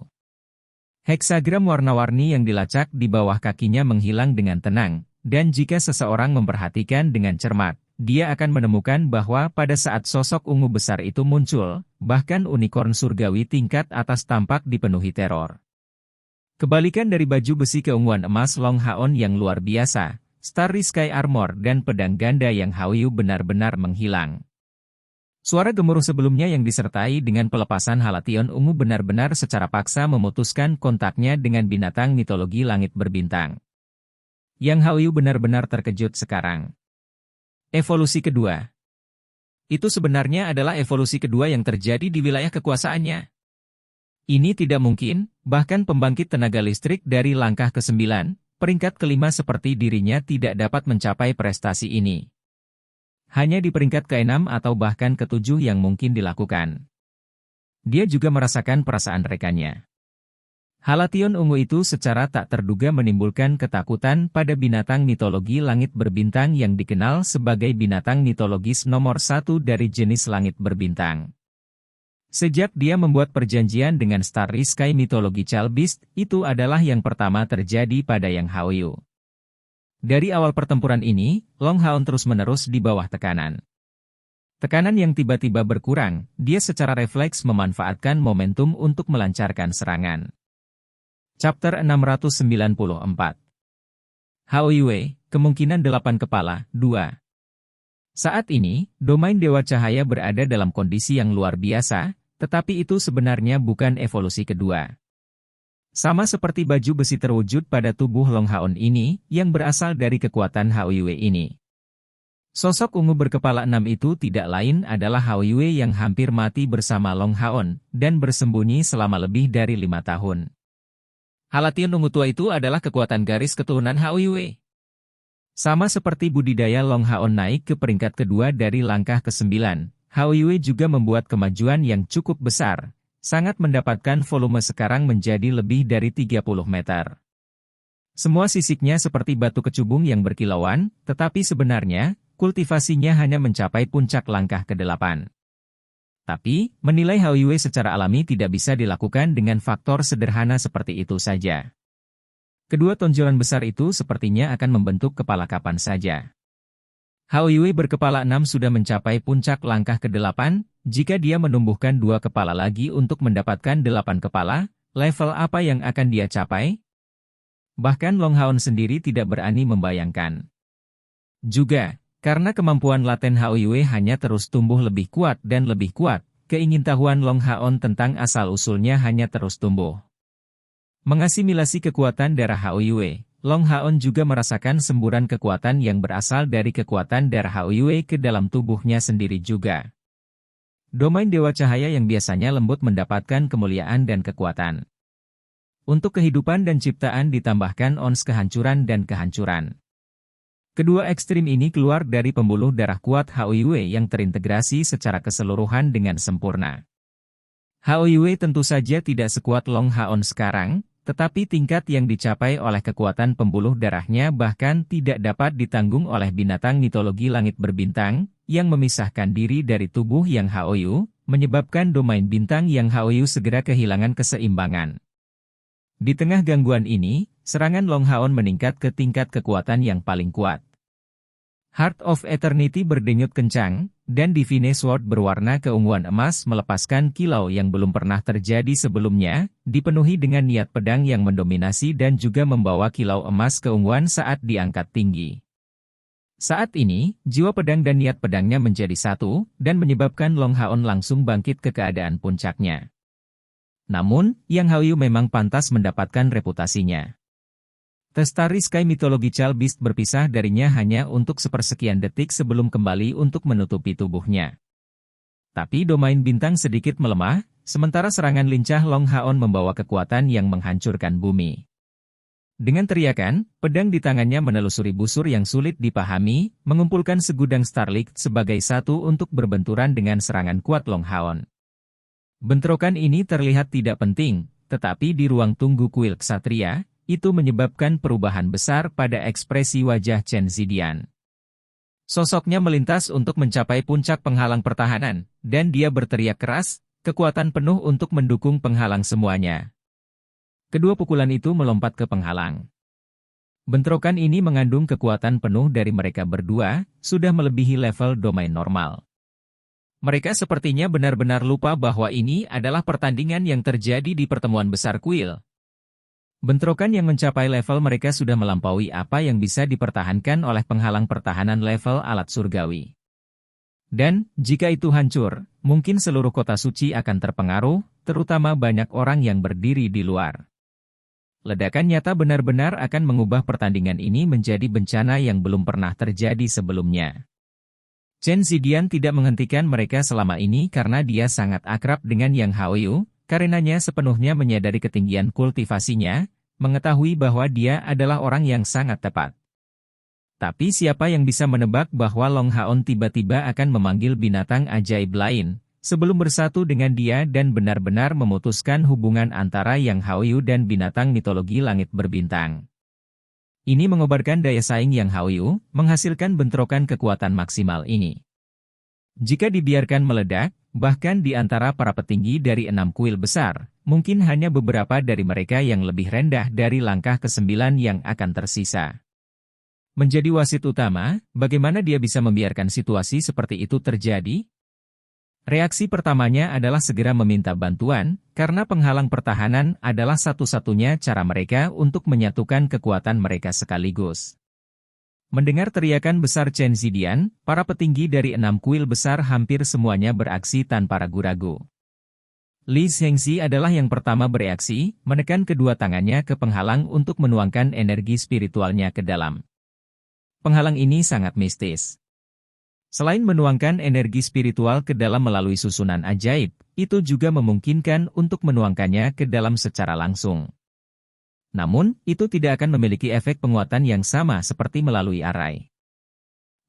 Heksagram warna-warni yang dilacak di bawah kakinya menghilang dengan tenang, dan jika seseorang memperhatikan dengan cermat, dia akan menemukan bahwa pada saat sosok ungu besar itu muncul, bahkan unicorn surgawi tingkat atas tampak dipenuhi teror. Kebalikan dari baju besi keunguan emas Long Haon yang luar biasa, Starry Sky Armor dan pedang ganda Yang Haoyu benar-benar menghilang. Suara gemuruh sebelumnya yang disertai dengan pelepasan halation ungu benar-benar secara paksa memutuskan kontaknya dengan binatang mitologi langit berbintang. Yang Haoyu benar-benar terkejut sekarang. Evolusi kedua. Itu sebenarnya adalah evolusi kedua yang terjadi di wilayah kekuasaannya. Ini tidak mungkin, bahkan pembangkit tenaga listrik dari langkah ke-9, peringkat kelima seperti dirinya tidak dapat mencapai prestasi ini. Hanya di peringkat ke-6 atau bahkan ke-7 yang mungkin dilakukan. Dia juga merasakan perasaan rekannya. Halation ungu itu secara tak terduga menimbulkan ketakutan pada binatang mitologi langit berbintang yang dikenal sebagai binatang mitologis nomor 1 dari jenis langit berbintang. Sejak dia membuat perjanjian dengan Starry Sky mitologi Child Beast, itu adalah yang pertama terjadi pada Yang Haoyu. Dari awal pertempuran ini, Long Haon terus-menerus di bawah tekanan. Tekanan yang tiba-tiba berkurang, dia secara refleks memanfaatkan momentum untuk melancarkan serangan. Chapter 694 Haoyue, kemungkinan 8 kepala, 2. Saat ini, domain Dewa Cahaya berada dalam kondisi yang luar biasa, tetapi itu sebenarnya bukan evolusi kedua. Sama seperti baju besi terwujud pada tubuh Long Haon ini, yang berasal dari kekuatan Haoyue ini. Sosok ungu berkepala 6 itu tidak lain adalah Haoyue yang hampir mati bersama Long Haon, dan bersembunyi selama lebih dari 5 tahun. Halation ungu tua itu adalah kekuatan garis keturunan Haoyue. Sama seperti budidaya Long Haon naik ke peringkat kedua dari langkah ke-9, Haoyue juga membuat kemajuan yang cukup besar, sangat mendapatkan volume sekarang menjadi lebih dari 30 meter. Semua sisiknya seperti batu kecubung yang berkilauan, tetapi sebenarnya, kultivasinya hanya mencapai puncak langkah ke-8. Tapi, menilai Hao Yue secara alami tidak bisa dilakukan dengan faktor sederhana seperti itu saja. Kedua tonjolan besar itu sepertinya akan membentuk kepala kapan saja. Hao Yue berkepala 6 sudah mencapai puncak langkah ke-8, jika dia menumbuhkan 2 kepala lagi untuk mendapatkan 8 kepala, level apa yang akan dia capai? Bahkan Long Haon sendiri tidak berani membayangkan. Juga, karena kemampuan laten Hao Yue hanya terus tumbuh lebih kuat dan lebih kuat, keingintahuan Long Haon tentang asal-usulnya hanya terus tumbuh. Mengasimilasi kekuatan darah Hao Yue, Long Haon juga merasakan semburan kekuatan yang berasal dari kekuatan darah Hao Yue ke dalam tubuhnya sendiri juga. Domain Dewa Cahaya yang biasanya lembut mendapatkan kemuliaan dan kekuatan. Untuk kehidupan dan ciptaan ditambahkan ons kehancuran dan kehancuran. Kedua ekstrim ini keluar dari pembuluh darah kuat Hao Yue yang terintegrasi secara keseluruhan dengan sempurna. Hao Yue tentu saja tidak sekuat Long Haon sekarang, tetapi tingkat yang dicapai oleh kekuatan pembuluh darahnya bahkan tidak dapat ditanggung oleh binatang mitologi langit berbintang, yang memisahkan diri dari tubuh yang Hao Yu, menyebabkan domain bintang yang Hao Yu segera kehilangan keseimbangan. Di tengah gangguan ini, serangan Long Haon meningkat ke tingkat kekuatan yang paling kuat. Heart of Eternity berdenyut kencang, dan Divine Sword berwarna keunguan emas melepaskan kilau yang belum pernah terjadi sebelumnya, dipenuhi dengan niat pedang yang mendominasi dan juga membawa kilau emas keunguan saat diangkat tinggi. Saat ini, jiwa pedang dan niat pedangnya menjadi satu, dan menyebabkan Long Haon langsung bangkit ke keadaan puncaknya. Namun, Yang Hao Yu memang pantas mendapatkan reputasinya. Testari Sky Mythological Beast berpisah darinya hanya untuk sepersekian detik sebelum kembali untuk menutupi tubuhnya. Tapi domain bintang sedikit melemah, sementara serangan lincah Long Haon membawa kekuatan yang menghancurkan bumi. Dengan teriakan, pedang di tangannya menelusuri busur yang sulit dipahami, mengumpulkan segudang Starlight sebagai satu untuk berbenturan dengan serangan kuat Long Haon. Bentrokan ini terlihat tidak penting, tetapi di ruang tunggu kuil ksatria, itu menyebabkan perubahan besar pada ekspresi wajah Chen Zidian. Sosoknya melintas untuk mencapai puncak penghalang pertahanan, dan dia berteriak keras, kekuatan penuh untuk mendukung penghalang semuanya. Kedua pukulan itu melompat ke penghalang. Bentrokan ini mengandung kekuatan penuh dari mereka berdua, sudah melebihi level domain normal. Mereka sepertinya benar-benar lupa bahwa ini adalah pertandingan yang terjadi di pertemuan besar kuil. Bentrokan yang mencapai level mereka sudah melampaui apa yang bisa dipertahankan oleh penghalang pertahanan level alat surgawi. Dan, jika itu hancur, mungkin seluruh kota suci akan terpengaruh, terutama banyak orang yang berdiri di luar. Ledakan nyata benar-benar akan mengubah pertandingan ini menjadi bencana yang belum pernah terjadi sebelumnya. Chen Zidian tidak menghentikan mereka selama ini karena dia sangat akrab dengan Yang Hao Yu, karenanya sepenuhnya menyadari ketinggian kultivasinya, mengetahui bahwa dia adalah orang yang sangat tepat. Tapi siapa yang bisa menebak bahwa Long Haon tiba-tiba akan memanggil binatang ajaib lain, sebelum bersatu dengan dia dan benar-benar memutuskan hubungan antara Yang Hao Yu dan binatang mitologi langit berbintang. Ini mengobarkan daya saing Yang Hao Yu, menghasilkan bentrokan kekuatan maksimal ini. Jika dibiarkan meledak, bahkan di antara para petinggi dari 6 kuil besar, mungkin hanya beberapa dari mereka yang lebih rendah dari langkah ke-9 yang akan tersisa. Menjadi wasit utama, bagaimana dia bisa membiarkan situasi seperti itu terjadi? Reaksi pertamanya adalah segera meminta bantuan, karena penghalang pertahanan adalah satu-satunya cara mereka untuk menyatukan kekuatan mereka sekaligus. Mendengar teriakan besar Chen Zidian, para petinggi dari 6 kuil besar hampir semuanya beraksi tanpa ragu-ragu. Li Zhengxi adalah yang pertama bereaksi, menekan kedua tangannya ke penghalang untuk menuangkan energi spiritualnya ke dalam. Penghalang ini sangat mistis. Selain menuangkan energi spiritual ke dalam melalui susunan ajaib, itu juga memungkinkan untuk menuangkannya ke dalam secara langsung. Namun, itu tidak akan memiliki efek penguatan yang sama seperti melalui arai.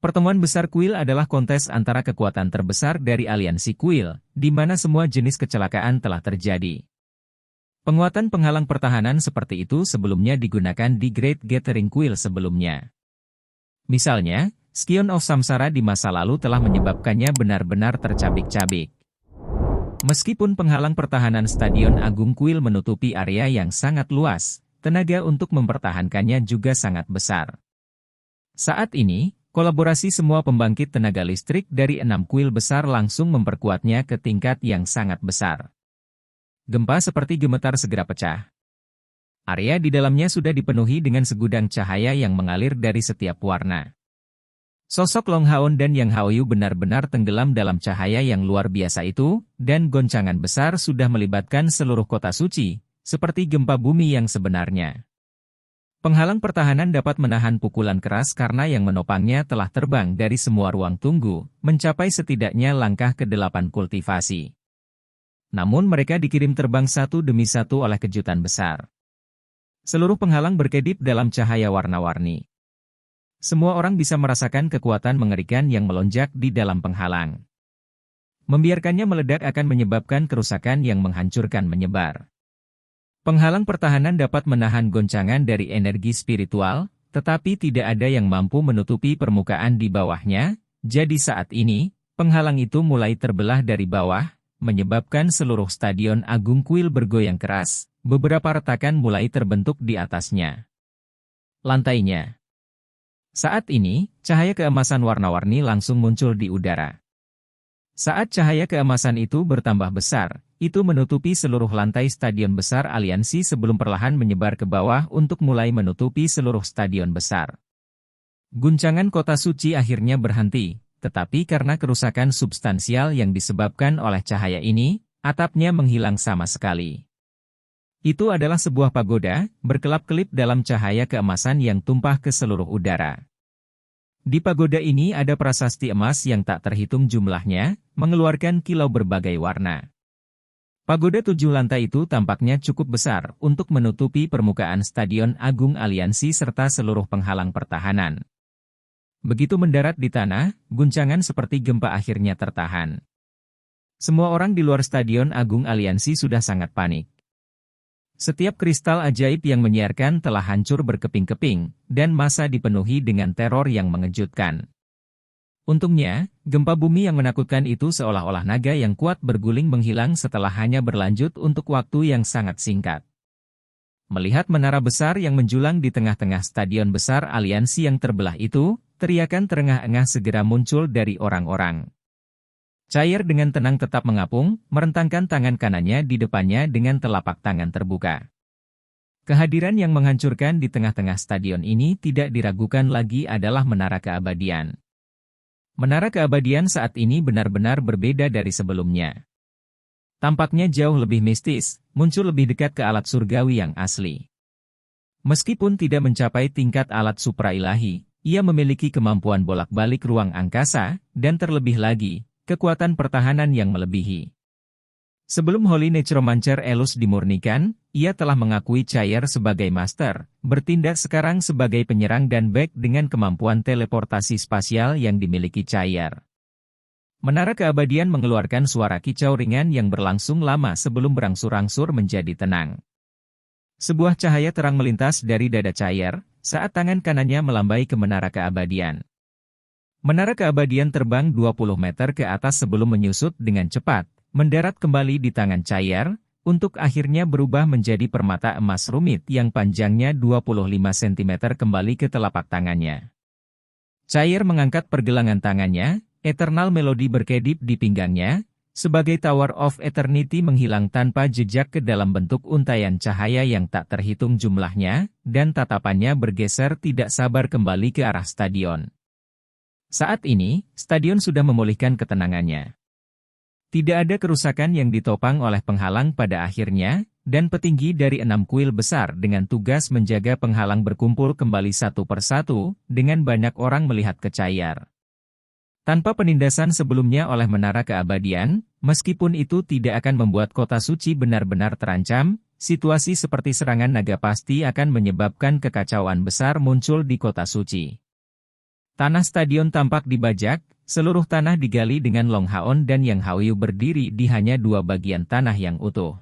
Pertemuan besar kuil adalah kontes antara kekuatan terbesar dari aliansi kuil, di mana semua jenis kecelakaan telah terjadi. Penguatan penghalang pertahanan seperti itu sebelumnya digunakan di Great Gathering Quill sebelumnya. Misalnya, Scion of Samsara di masa lalu telah menyebabkannya benar-benar tercabik-cabik. Meskipun penghalang pertahanan Stadion Agung Quill menutupi area yang sangat luas, tenaga untuk mempertahankannya juga sangat besar. Saat ini, kolaborasi semua pembangkit tenaga listrik dari 6 kuil besar langsung memperkuatnya ke tingkat yang sangat besar. Gempa seperti gemetar segera pecah. Area di dalamnya sudah dipenuhi dengan segudang cahaya yang mengalir dari setiap warna. Sosok Long Haon dan Yang Haoyu benar-benar tenggelam dalam cahaya yang luar biasa itu, dan goncangan besar sudah melibatkan seluruh kota suci, seperti gempa bumi yang sebenarnya. Penghalang pertahanan dapat menahan pukulan keras karena yang menopangnya telah terbang dari semua ruang tunggu, mencapai setidaknya langkah ke-8 kultivasi. Namun mereka dikirim terbang satu demi satu oleh kejutan besar. Seluruh penghalang berkedip dalam cahaya warna-warni. Semua orang bisa merasakan kekuatan mengerikan yang melonjak di dalam penghalang. Membiarkannya meledak akan menyebabkan kerusakan yang menghancurkan menyebar. Penghalang pertahanan dapat menahan goncangan dari energi spiritual, tetapi tidak ada yang mampu menutupi permukaan di bawahnya, jadi saat ini, penghalang itu mulai terbelah dari bawah, menyebabkan seluruh Stadion Agung Quill bergoyang keras, beberapa retakan mulai terbentuk di atasnya. Lantainya. Saat ini, cahaya keemasan warna-warni langsung muncul di udara. Saat cahaya keemasan itu bertambah besar, itu menutupi seluruh lantai stadion besar aliansi sebelum perlahan menyebar ke bawah untuk mulai menutupi seluruh stadion besar. Guncangan kota suci akhirnya berhenti, tetapi karena kerusakan substansial yang disebabkan oleh cahaya ini, atapnya menghilang sama sekali. Itu adalah sebuah pagoda, berkelap-kelip dalam cahaya keemasan yang tumpah ke seluruh udara. Di pagoda ini ada prasasti emas yang tak terhitung jumlahnya, mengeluarkan kilau berbagai warna. Pagoda 7 lantai itu tampaknya cukup besar untuk menutupi permukaan Stadion Agung Aliansi serta seluruh penghalang pertahanan. Begitu mendarat di tanah, guncangan seperti gempa akhirnya tertahan. Semua orang di luar Stadion Agung Aliansi sudah sangat panik. Setiap kristal ajaib yang menyiarkan telah hancur berkeping-keping, dan masa dipenuhi dengan teror yang mengejutkan. Untungnya, gempa bumi yang menakutkan itu seolah-olah naga yang kuat berguling menghilang setelah hanya berlanjut untuk waktu yang sangat singkat. Melihat menara besar yang menjulang di tengah-tengah stadion besar aliansi yang terbelah itu, teriakan terengah-engah segera muncul dari orang-orang. Cair dengan tenang tetap mengapung, merentangkan tangan kanannya di depannya dengan telapak tangan terbuka. Kehadiran yang menghancurkan di tengah-tengah stadion ini tidak diragukan lagi adalah Menara Keabadian. Menara Keabadian saat ini benar-benar berbeda dari sebelumnya. Tampaknya jauh lebih mistis, muncul lebih dekat ke alat surgawi yang asli. Meskipun tidak mencapai tingkat alat supra-ilahi, ia memiliki kemampuan bolak-balik ruang angkasa, dan terlebih lagi, kekuatan pertahanan yang melebihi. Sebelum Holy Necromancer Elus dimurnikan, ia telah mengakui Cair sebagai master, bertindak sekarang sebagai penyerang dan back dengan kemampuan teleportasi spasial yang dimiliki Cair. Menara Keabadian mengeluarkan suara kicau ringan yang berlangsung lama sebelum berangsur-angsur menjadi tenang. Sebuah cahaya terang melintas dari dada Cair, saat tangan kanannya melambai ke Menara Keabadian. Menara Keabadian terbang 20 meter ke atas sebelum menyusut dengan cepat, mendarat kembali di tangan Cair, untuk akhirnya berubah menjadi permata emas rumit yang panjangnya 25 cm kembali ke telapak tangannya. Cair mengangkat pergelangan tangannya, Eternal Melody berkedip di pinggangnya, sebagai Tower of Eternity menghilang tanpa jejak ke dalam bentuk untaian cahaya yang tak terhitung jumlahnya, dan tatapannya bergeser tidak sabar kembali ke arah stadion. Saat ini, stadion sudah memulihkan ketenangannya. Tidak ada kerusakan yang ditopang oleh penghalang pada akhirnya, dan petinggi dari 6 kuil besar dengan tugas menjaga penghalang berkumpul kembali satu persatu, dengan banyak orang melihat ke Cair. Tanpa penindasan sebelumnya oleh Menara Keabadian, meskipun itu tidak akan membuat kota suci benar-benar terancam, situasi seperti serangan naga pasti akan menyebabkan kekacauan besar muncul di kota suci. Tanah stadion tampak dibajak, seluruh tanah digali dengan Long Haon dan Yang Haoyu berdiri di hanya 2 bagian tanah yang utuh.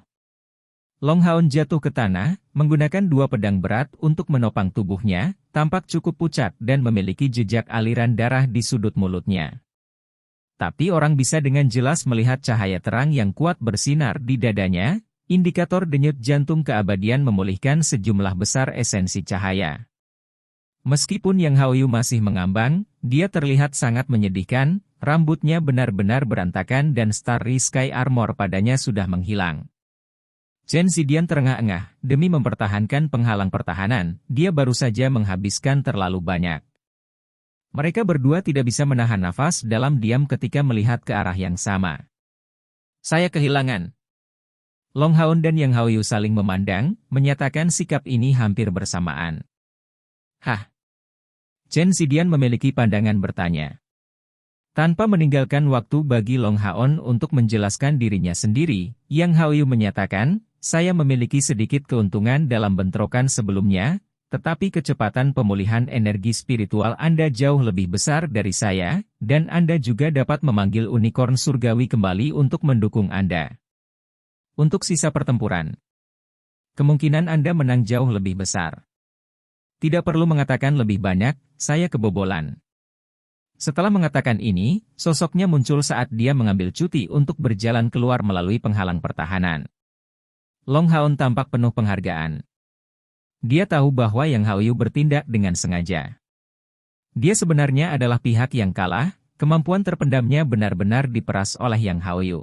Long Haon jatuh ke tanah, menggunakan dua pedang berat untuk menopang tubuhnya, tampak cukup pucat dan memiliki jejak aliran darah di sudut mulutnya. Tapi orang bisa dengan jelas melihat cahaya terang yang kuat bersinar di dadanya, indikator denyut jantung keabadian memulihkan sejumlah besar esensi cahaya. Meskipun Yang Haoyu masih mengambang, dia terlihat sangat menyedihkan, rambutnya benar-benar berantakan dan Starry Sky Armor padanya sudah menghilang. Chen Zidian terengah-engah, demi mempertahankan penghalang pertahanan, dia baru saja menghabiskan terlalu banyak. Mereka berdua tidak bisa menahan nafas dalam diam ketika melihat ke arah yang sama. Saya kehilangan. Long Haon dan Yang Haoyu saling memandang, menyatakan sikap ini hampir bersamaan. Hah? Chen Zidian memiliki pandangan bertanya. Tanpa meninggalkan waktu bagi Long Haon untuk menjelaskan dirinya sendiri, Yang Haoyu menyatakan, saya memiliki sedikit keuntungan dalam bentrokan sebelumnya, tetapi kecepatan pemulihan energi spiritual Anda jauh lebih besar dari saya, dan Anda juga dapat memanggil unicorn surgawi kembali untuk mendukung Anda. Untuk sisa pertempuran, kemungkinan Anda menang jauh lebih besar. Tidak perlu mengatakan lebih banyak, saya kebobolan. Setelah mengatakan ini, sosoknya muncul saat dia mengambil cuti untuk berjalan keluar melalui penghalang pertahanan. Long Haon tampak penuh penghargaan. Dia tahu bahwa Yang Haoyu bertindak dengan sengaja. Dia sebenarnya adalah pihak yang kalah, kemampuan terpendamnya benar-benar diperas oleh Yang Haoyu.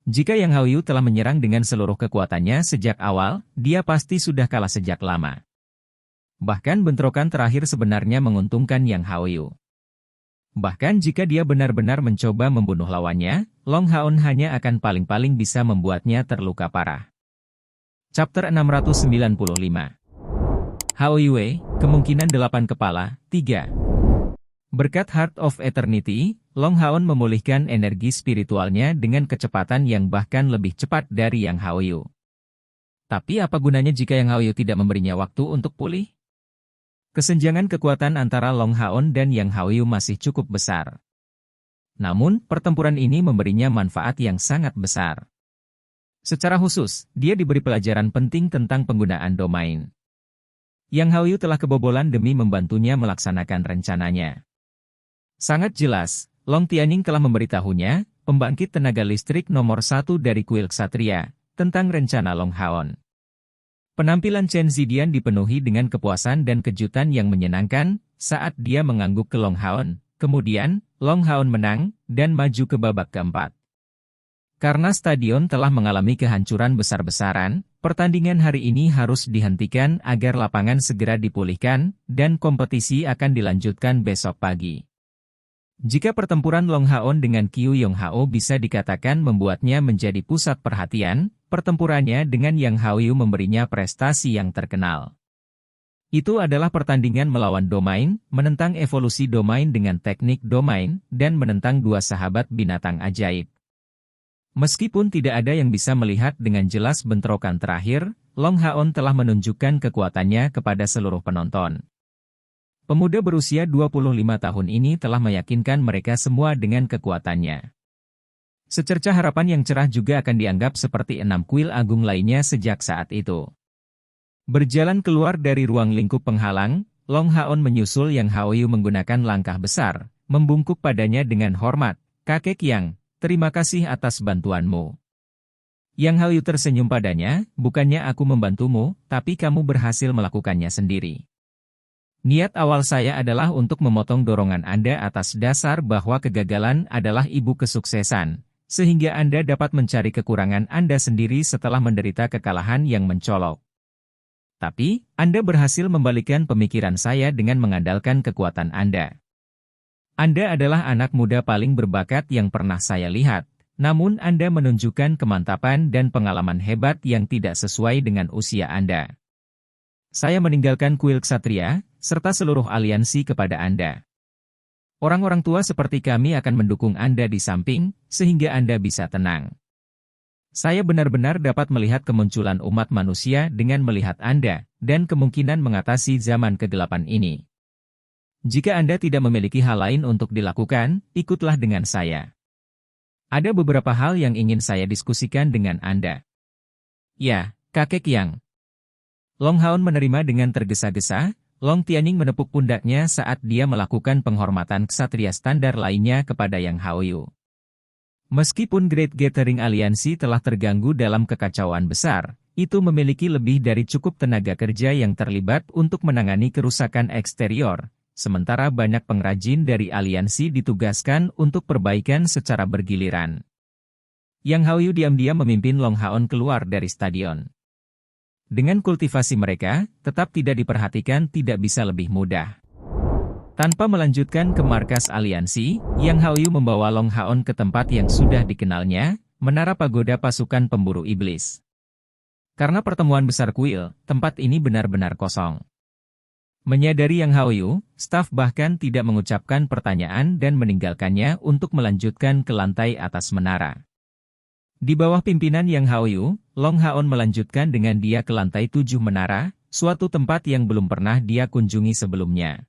Jika Yang Haoyu telah menyerang dengan seluruh kekuatannya sejak awal, dia pasti sudah kalah sejak lama. Bahkan bentrokan terakhir sebenarnya menguntungkan Yang Haoyu. Bahkan jika dia benar-benar mencoba membunuh lawannya, Long Haon hanya akan paling-paling bisa membuatnya terluka parah. Chapter 695. Haoyue, kemungkinan 8 kepala, 3. Berkat Heart of Eternity, Long Haon memulihkan energi spiritualnya dengan kecepatan yang bahkan lebih cepat dari Yang Haoyu. Tapi apa gunanya jika Yang Haoyu tidak memberinya waktu untuk pulih? Kesenjangan kekuatan antara Long Haon dan Yang Haoyu masih cukup besar. Namun, pertempuran ini memberinya manfaat yang sangat besar. Secara khusus, dia diberi pelajaran penting tentang penggunaan domain. Yang Haoyu telah kebobolan demi membantunya melaksanakan rencananya. Sangat jelas, Long Tianning telah memberitahunya, pembangkit tenaga listrik nomor 1 dari kuil Ksatria, tentang rencana Long Haon. Penampilan Chen Zidian dipenuhi dengan kepuasan dan kejutan yang menyenangkan saat dia mengangguk ke Long Haon. Kemudian, Long Haon menang dan maju ke babak keempat. Karena stadion telah mengalami kehancuran besar-besaran, pertandingan hari ini harus dihentikan agar lapangan segera dipulihkan, dan kompetisi akan dilanjutkan besok pagi. Jika pertempuran Long Haon dengan Qiu Yonghao bisa dikatakan membuatnya menjadi pusat perhatian, pertempurannya dengan Yang Haoyu memberinya prestasi yang terkenal. Itu adalah pertandingan melawan domain, menentang evolusi domain dengan teknik domain, dan menentang dua sahabat binatang ajaib. Meskipun tidak ada yang bisa melihat dengan jelas bentrokan terakhir, Long Haon telah menunjukkan kekuatannya kepada seluruh penonton. Pemuda berusia 25 tahun ini telah meyakinkan mereka semua dengan kekuatannya. Secercah harapan yang cerah juga akan dianggap seperti 6 kuil agung lainnya sejak saat itu. Berjalan keluar dari ruang lingkup penghalang, Long Haon menyusul Yang Haoyu menggunakan langkah besar, membungkuk padanya dengan hormat, "Kakek Yang, terima kasih atas bantuanmu." Yang Haoyu tersenyum padanya, "Bukannya aku membantumu, tapi kamu berhasil melakukannya sendiri. Niat awal saya adalah untuk memotong dorongan Anda atas dasar bahwa kegagalan adalah ibu kesuksesan, sehingga Anda dapat mencari kekurangan Anda sendiri setelah menderita kekalahan yang mencolok. Tapi, Anda berhasil membalikkan pemikiran saya dengan mengandalkan kekuatan Anda. Anda adalah anak muda paling berbakat yang pernah saya lihat, namun Anda menunjukkan kemantapan dan pengalaman hebat yang tidak sesuai dengan usia Anda. Saya meninggalkan kuil Ksatria, serta seluruh aliansi kepada Anda. Orang-orang tua seperti kami akan mendukung Anda di samping, sehingga Anda bisa tenang. Saya benar-benar dapat melihat kemunculan umat manusia dengan melihat Anda, dan kemungkinan mengatasi zaman kegelapan ini. Jika Anda tidak memiliki hal lain untuk dilakukan, ikutlah dengan saya. Ada beberapa hal yang ingin saya diskusikan dengan Anda." Ya, kakek Yang. Long Haon menerima dengan tergesa-gesa. Long Tianning menepuk pundaknya saat dia melakukan penghormatan ksatria standar lainnya kepada Yang Haoyu. Meskipun Great Gathering Aliansi telah terganggu dalam kekacauan besar, itu memiliki lebih dari cukup tenaga kerja yang terlibat untuk menangani kerusakan eksterior, sementara banyak pengrajin dari aliansi ditugaskan untuk perbaikan secara bergiliran. Yang Haoyu diam-diam memimpin Long Haon keluar dari stadion. Dengan kultivasi mereka, tetap tidak diperhatikan tidak bisa lebih mudah. Tanpa melanjutkan ke markas aliansi, Yang Haoyu membawa Long Haon ke tempat yang sudah dikenalnya, Menara Pagoda Pasukan Pemburu Iblis. Karena pertemuan besar kuil, tempat ini benar-benar kosong. Menyadari Yang Haoyu, staf bahkan tidak mengucapkan pertanyaan dan meninggalkannya untuk melanjutkan ke lantai atas menara. Di bawah pimpinan Yang Haoyu, Long Haon melanjutkan dengan dia ke lantai 7 menara, suatu tempat yang belum pernah dia kunjungi sebelumnya.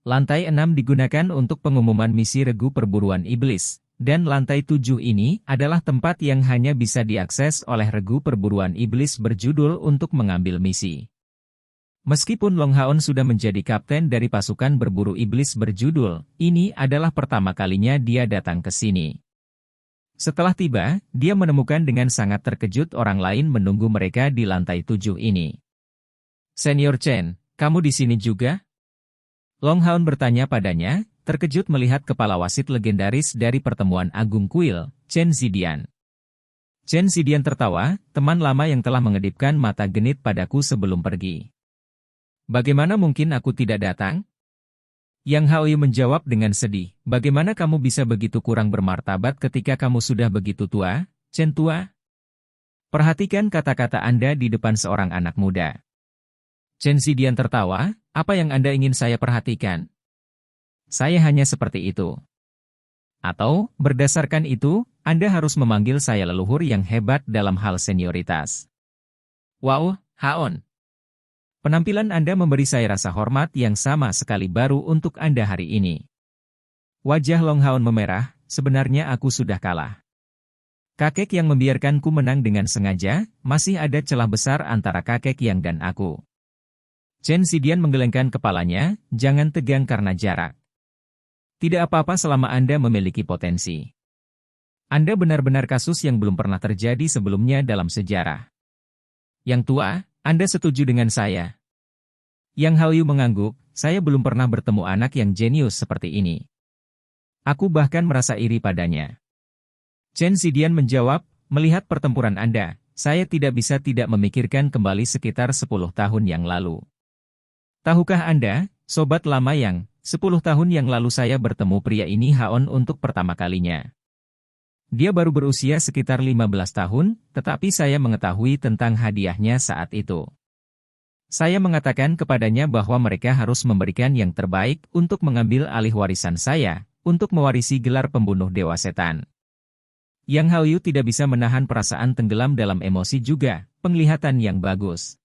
Lantai 6 digunakan untuk pengumuman misi regu perburuan iblis, dan lantai 7 ini adalah tempat yang hanya bisa diakses oleh regu perburuan iblis berjudul untuk mengambil misi. Meskipun Long Haon sudah menjadi kapten dari pasukan berburu iblis berjudul, ini adalah pertama kalinya dia datang ke sini. Setelah tiba, dia menemukan dengan sangat terkejut orang lain menunggu mereka di lantai 7 ini. Senior Chen, kamu di sini juga? Long Haon bertanya padanya, terkejut melihat kepala wasit legendaris dari pertemuan Agung Kuil, Chen Zidian. Chen Zidian tertawa, teman lama yang telah mengedipkan mata genit padaku sebelum pergi. Bagaimana mungkin aku tidak datang? Yang Haoyu menjawab dengan sedih, bagaimana kamu bisa begitu kurang bermartabat ketika kamu sudah begitu tua, Chen tua? Perhatikan kata-kata Anda di depan seorang anak muda. Chen Zidian tertawa, apa yang Anda ingin saya perhatikan? Saya hanya seperti itu. Atau, berdasarkan itu, Anda harus memanggil saya leluhur yang hebat dalam hal senioritas. Wow, Haon. Penampilan Anda memberi saya rasa hormat yang sama sekali baru untuk Anda hari ini. Wajah Long Haon memerah, sebenarnya aku sudah kalah. Kakek yang membiarkanku menang dengan sengaja, masih ada celah besar antara kakek yang dan aku. Chen Zidian menggelengkan kepalanya, jangan tegang karena jarak. Tidak apa-apa selama Anda memiliki potensi. Anda benar-benar kasus yang belum pernah terjadi sebelumnya dalam sejarah. Yang tua, Anda setuju dengan saya? Yang Haoyu mengangguk, saya belum pernah bertemu anak yang jenius seperti ini. Aku bahkan merasa iri padanya. Chen Zidian menjawab, melihat pertempuran Anda, saya tidak bisa tidak memikirkan kembali sekitar 10 tahun yang lalu. Tahukah Anda, sobat lama yang, 10 tahun yang lalu saya bertemu pria ini Haon untuk pertama kalinya. Dia baru berusia sekitar 15 tahun, tetapi saya mengetahui tentang hadiahnya saat itu. Saya mengatakan kepadanya bahwa mereka harus memberikan yang terbaik untuk mengambil alih warisan saya, untuk mewarisi gelar pembunuh Dewa Setan. Yang Haoyu tidak bisa menahan perasaan tenggelam dalam emosi juga, penglihatan yang bagus.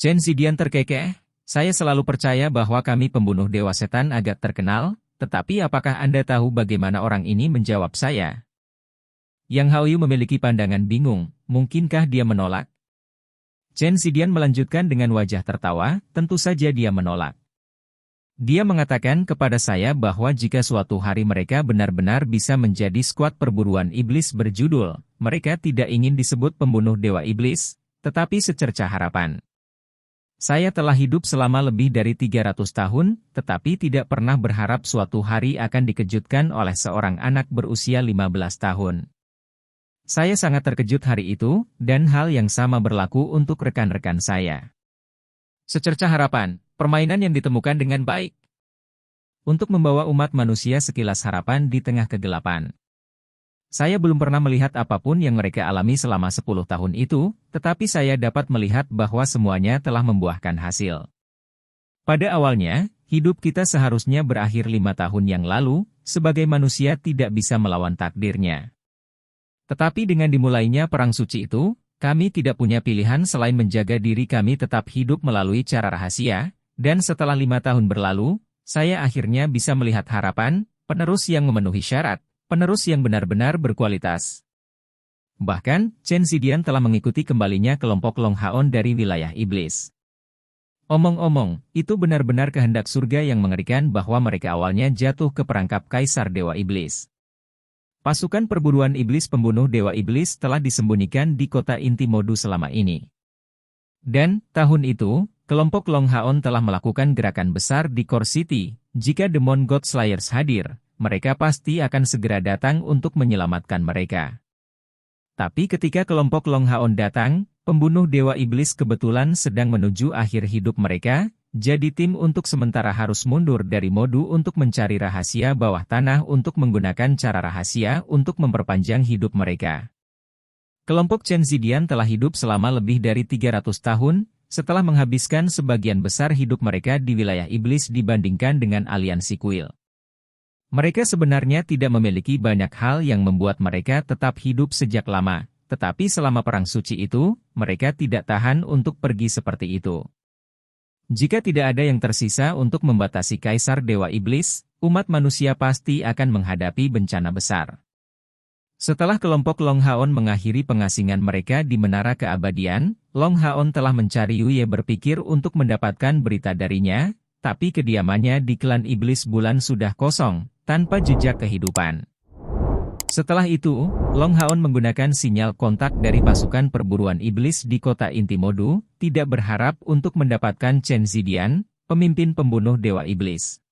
Chen Zidian terkekeh, saya selalu percaya bahwa kami pembunuh Dewa Setan agak terkenal, tetapi apakah Anda tahu bagaimana orang ini menjawab saya? Yang Haoyu memiliki pandangan bingung, mungkinkah dia menolak? Chen Zidian melanjutkan dengan wajah tertawa, tentu saja dia menolak. Dia mengatakan kepada saya bahwa jika suatu hari mereka benar-benar bisa menjadi skuad perburuan iblis berjudul, mereka tidak ingin disebut pembunuh dewa iblis, tetapi secerca harapan. Saya telah hidup selama lebih dari 300 tahun, tetapi tidak pernah berharap suatu hari akan dikejutkan oleh seorang anak berusia 15 tahun. Saya sangat terkejut hari itu, dan hal yang sama berlaku untuk rekan-rekan saya. Secerca harapan, permainan yang ditemukan dengan baik. Untuk membawa umat manusia sekilas harapan di tengah kegelapan. Saya belum pernah melihat apapun yang mereka alami selama 10 tahun itu, tetapi saya dapat melihat bahwa semuanya telah membuahkan hasil. Pada awalnya, hidup kita seharusnya berakhir 5 tahun yang lalu, sebagai manusia tidak bisa melawan takdirnya. Tetapi dengan dimulainya perang suci itu, kami tidak punya pilihan selain menjaga diri kami tetap hidup melalui cara rahasia, dan setelah 5 tahun berlalu, saya akhirnya bisa melihat harapan, penerus yang memenuhi syarat, penerus yang benar-benar berkualitas. Bahkan, Chen Zidian telah mengikuti kembalinya kelompok Long Haon dari wilayah iblis. Omong-omong, itu benar-benar kehendak surga yang mengerikan bahwa mereka awalnya jatuh ke perangkap Kaisar Dewa Iblis. Pasukan perburuan iblis pembunuh Dewa Iblis telah disembunyikan di kota inti Modu selama ini. Dan, tahun itu, kelompok Long Haon telah melakukan gerakan besar di Core City. Jika Demon God Slayers hadir, mereka pasti akan segera datang untuk menyelamatkan mereka. Tapi ketika kelompok Long Haon datang, pembunuh Dewa Iblis kebetulan sedang menuju akhir hidup mereka, jadi tim untuk sementara harus mundur dari Modu untuk mencari rahasia bawah tanah untuk menggunakan cara rahasia untuk memperpanjang hidup mereka. Kelompok Chen Zidian telah hidup selama lebih dari 300 tahun, setelah menghabiskan sebagian besar hidup mereka di wilayah iblis dibandingkan dengan aliansi kuil. Mereka sebenarnya tidak memiliki banyak hal yang membuat mereka tetap hidup sejak lama, tetapi selama Perang Suci itu, mereka tidak tahan untuk pergi seperti itu. Jika tidak ada yang tersisa untuk membatasi Kaisar Dewa Iblis, umat manusia pasti akan menghadapi bencana besar. Setelah kelompok Long Haon mengakhiri pengasingan mereka di Menara Keabadian, Long Haon telah mencari Yuye berpikir untuk mendapatkan berita darinya, tapi kediamannya di klan Iblis Bulan sudah kosong, tanpa jejak kehidupan. Setelah itu, Long Haon menggunakan sinyal kontak dari pasukan perburuan iblis di kota inti Modu, tidak berharap untuk mendapatkan Chen Zidian, pemimpin pembunuh Dewa Iblis.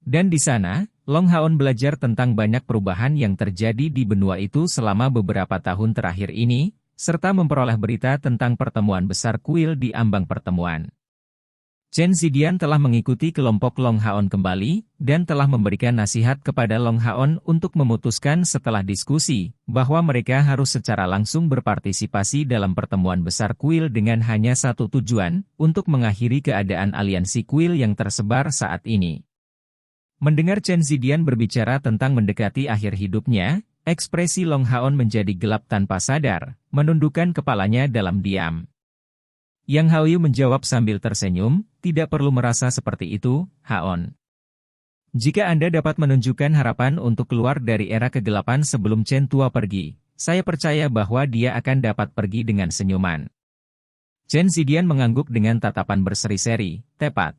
Dan di sana, Long Haon belajar tentang banyak perubahan yang terjadi di benua itu selama beberapa tahun terakhir ini, serta memperoleh berita tentang pertemuan besar kuil di ambang pertemuan. Chen Zidian telah mengikuti kelompok Long Haon kembali, dan telah memberikan nasihat kepada Long Haon untuk memutuskan setelah diskusi, bahwa mereka harus secara langsung berpartisipasi dalam pertemuan besar kuil dengan hanya satu tujuan, untuk mengakhiri keadaan aliansi kuil yang tersebar saat ini. Mendengar Chen Zidian berbicara tentang mendekati akhir hidupnya, ekspresi Long Haon menjadi gelap tanpa sadar, menundukkan kepalanya dalam diam. Yang Haoyu menjawab sambil tersenyum, tidak perlu merasa seperti itu, Haon. Jika Anda dapat menunjukkan harapan untuk keluar dari era kegelapan sebelum Chen Tua pergi, saya percaya bahwa dia akan dapat pergi dengan senyuman. Chen Zidian mengangguk dengan tatapan berseri-seri, tepat.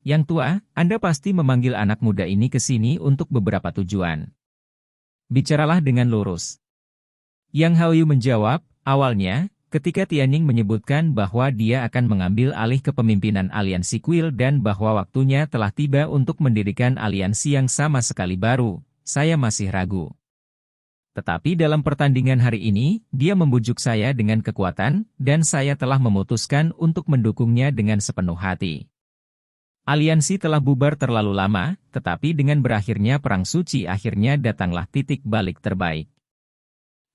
Yang Tua, Anda pasti memanggil anak muda ini ke sini untuk beberapa tujuan. Bicaralah dengan lurus. Yang Haoyu menjawab, awalnya, ketika Tianjing menyebutkan bahwa dia akan mengambil alih kepemimpinan aliansi kuil dan bahwa waktunya telah tiba untuk mendirikan aliansi yang sama sekali baru, saya masih ragu. Tetapi dalam pertandingan hari ini, dia membujuk saya dengan kekuatan, dan saya telah memutuskan untuk mendukungnya dengan sepenuh hati. Aliansi telah bubar terlalu lama, tetapi dengan berakhirnya Perang Suci akhirnya datanglah titik balik terbaik.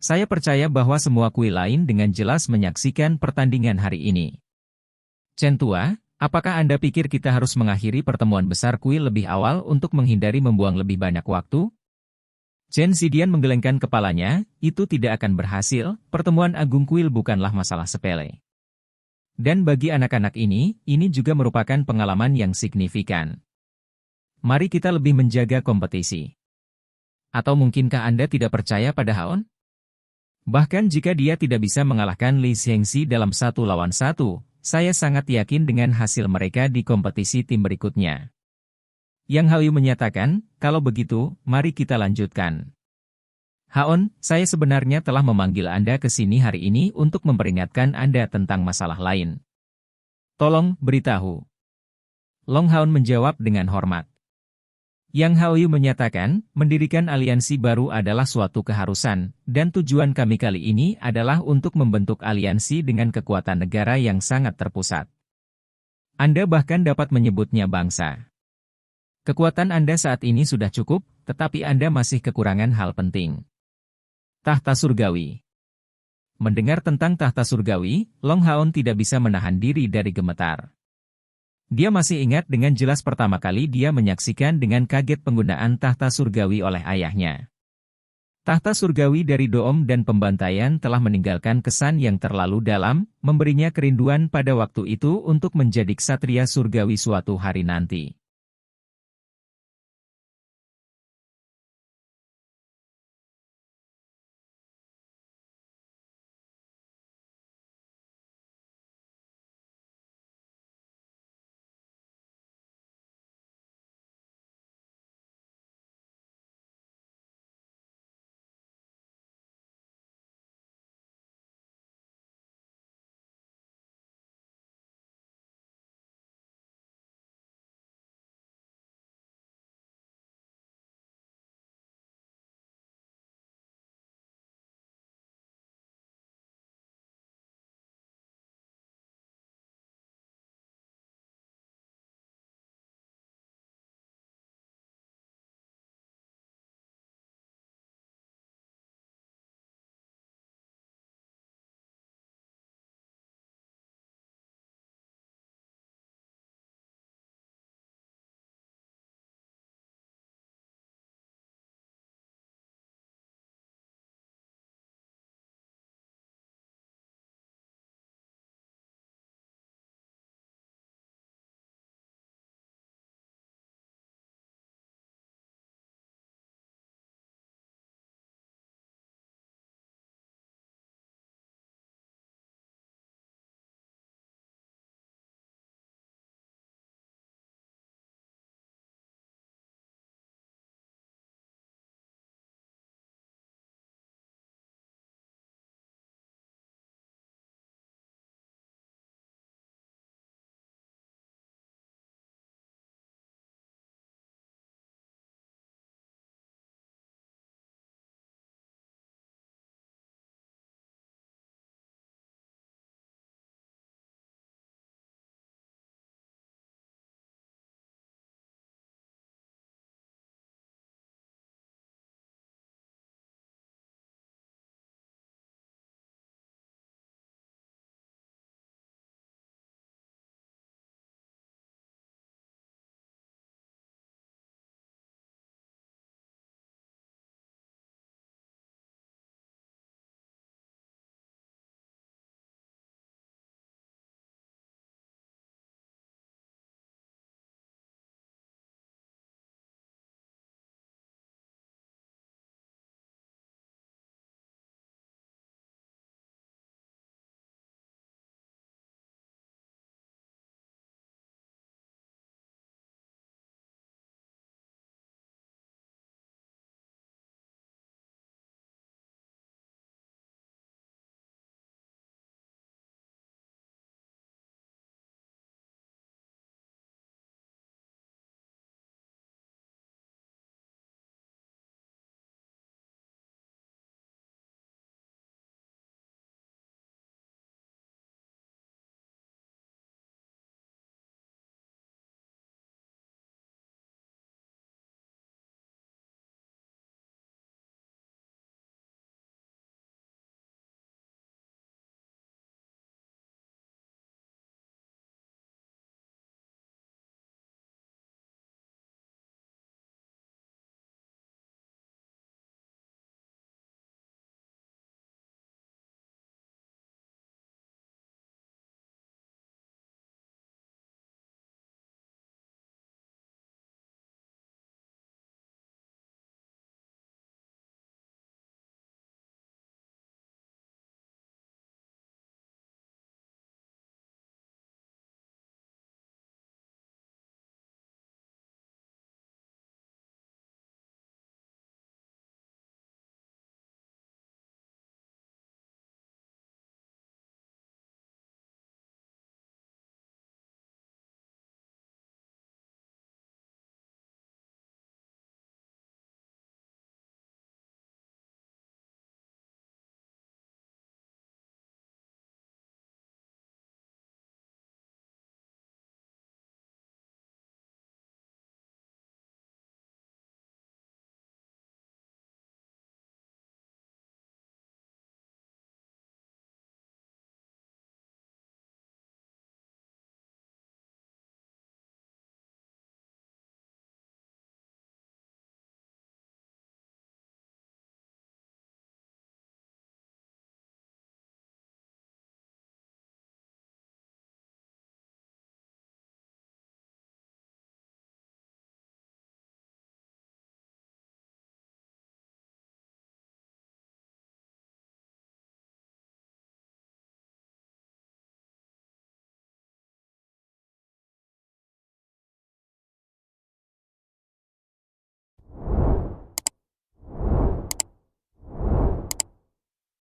Saya percaya bahwa semua kuil lain dengan jelas menyaksikan pertandingan hari ini. Chen Tua, apakah Anda pikir kita harus mengakhiri pertemuan besar kuil lebih awal untuk menghindari membuang lebih banyak waktu? Chen Zidian menggelengkan kepalanya, itu tidak akan berhasil, pertemuan agung kuil bukanlah masalah sepele. Dan bagi anak-anak ini juga merupakan pengalaman yang signifikan. Mari kita lebih menjaga kompetisi. Atau mungkinkah Anda tidak percaya pada Haon? Bahkan jika dia tidak bisa mengalahkan Li Xiangxi dalam 1 lawan 1, saya sangat yakin dengan hasil mereka di kompetisi tim berikutnya. Yang Haoyu menyatakan, kalau begitu, mari kita lanjutkan. Haon, saya sebenarnya telah memanggil Anda ke sini hari ini untuk memperingatkan Anda tentang masalah lain. Tolong, beritahu. Long Haon menjawab dengan hormat. Yang Haoyu menyatakan, mendirikan aliansi baru adalah suatu keharusan, dan tujuan kami kali ini adalah untuk membentuk aliansi dengan kekuatan negara yang sangat terpusat. Anda bahkan dapat menyebutnya bangsa. Kekuatan Anda saat ini sudah cukup, tetapi Anda masih kekurangan hal penting. Tahta surgawi. Mendengar tentang tahta surgawi, Long Haon tidak bisa menahan diri dari gemetar. Dia masih ingat dengan jelas pertama kali dia menyaksikan dengan kaget penggunaan tahta surgawi oleh ayahnya. Tahta surgawi dari Doom dan pembantaian telah meninggalkan kesan yang terlalu dalam, memberinya kerinduan pada waktu itu untuk menjadi ksatria surgawi suatu hari nanti.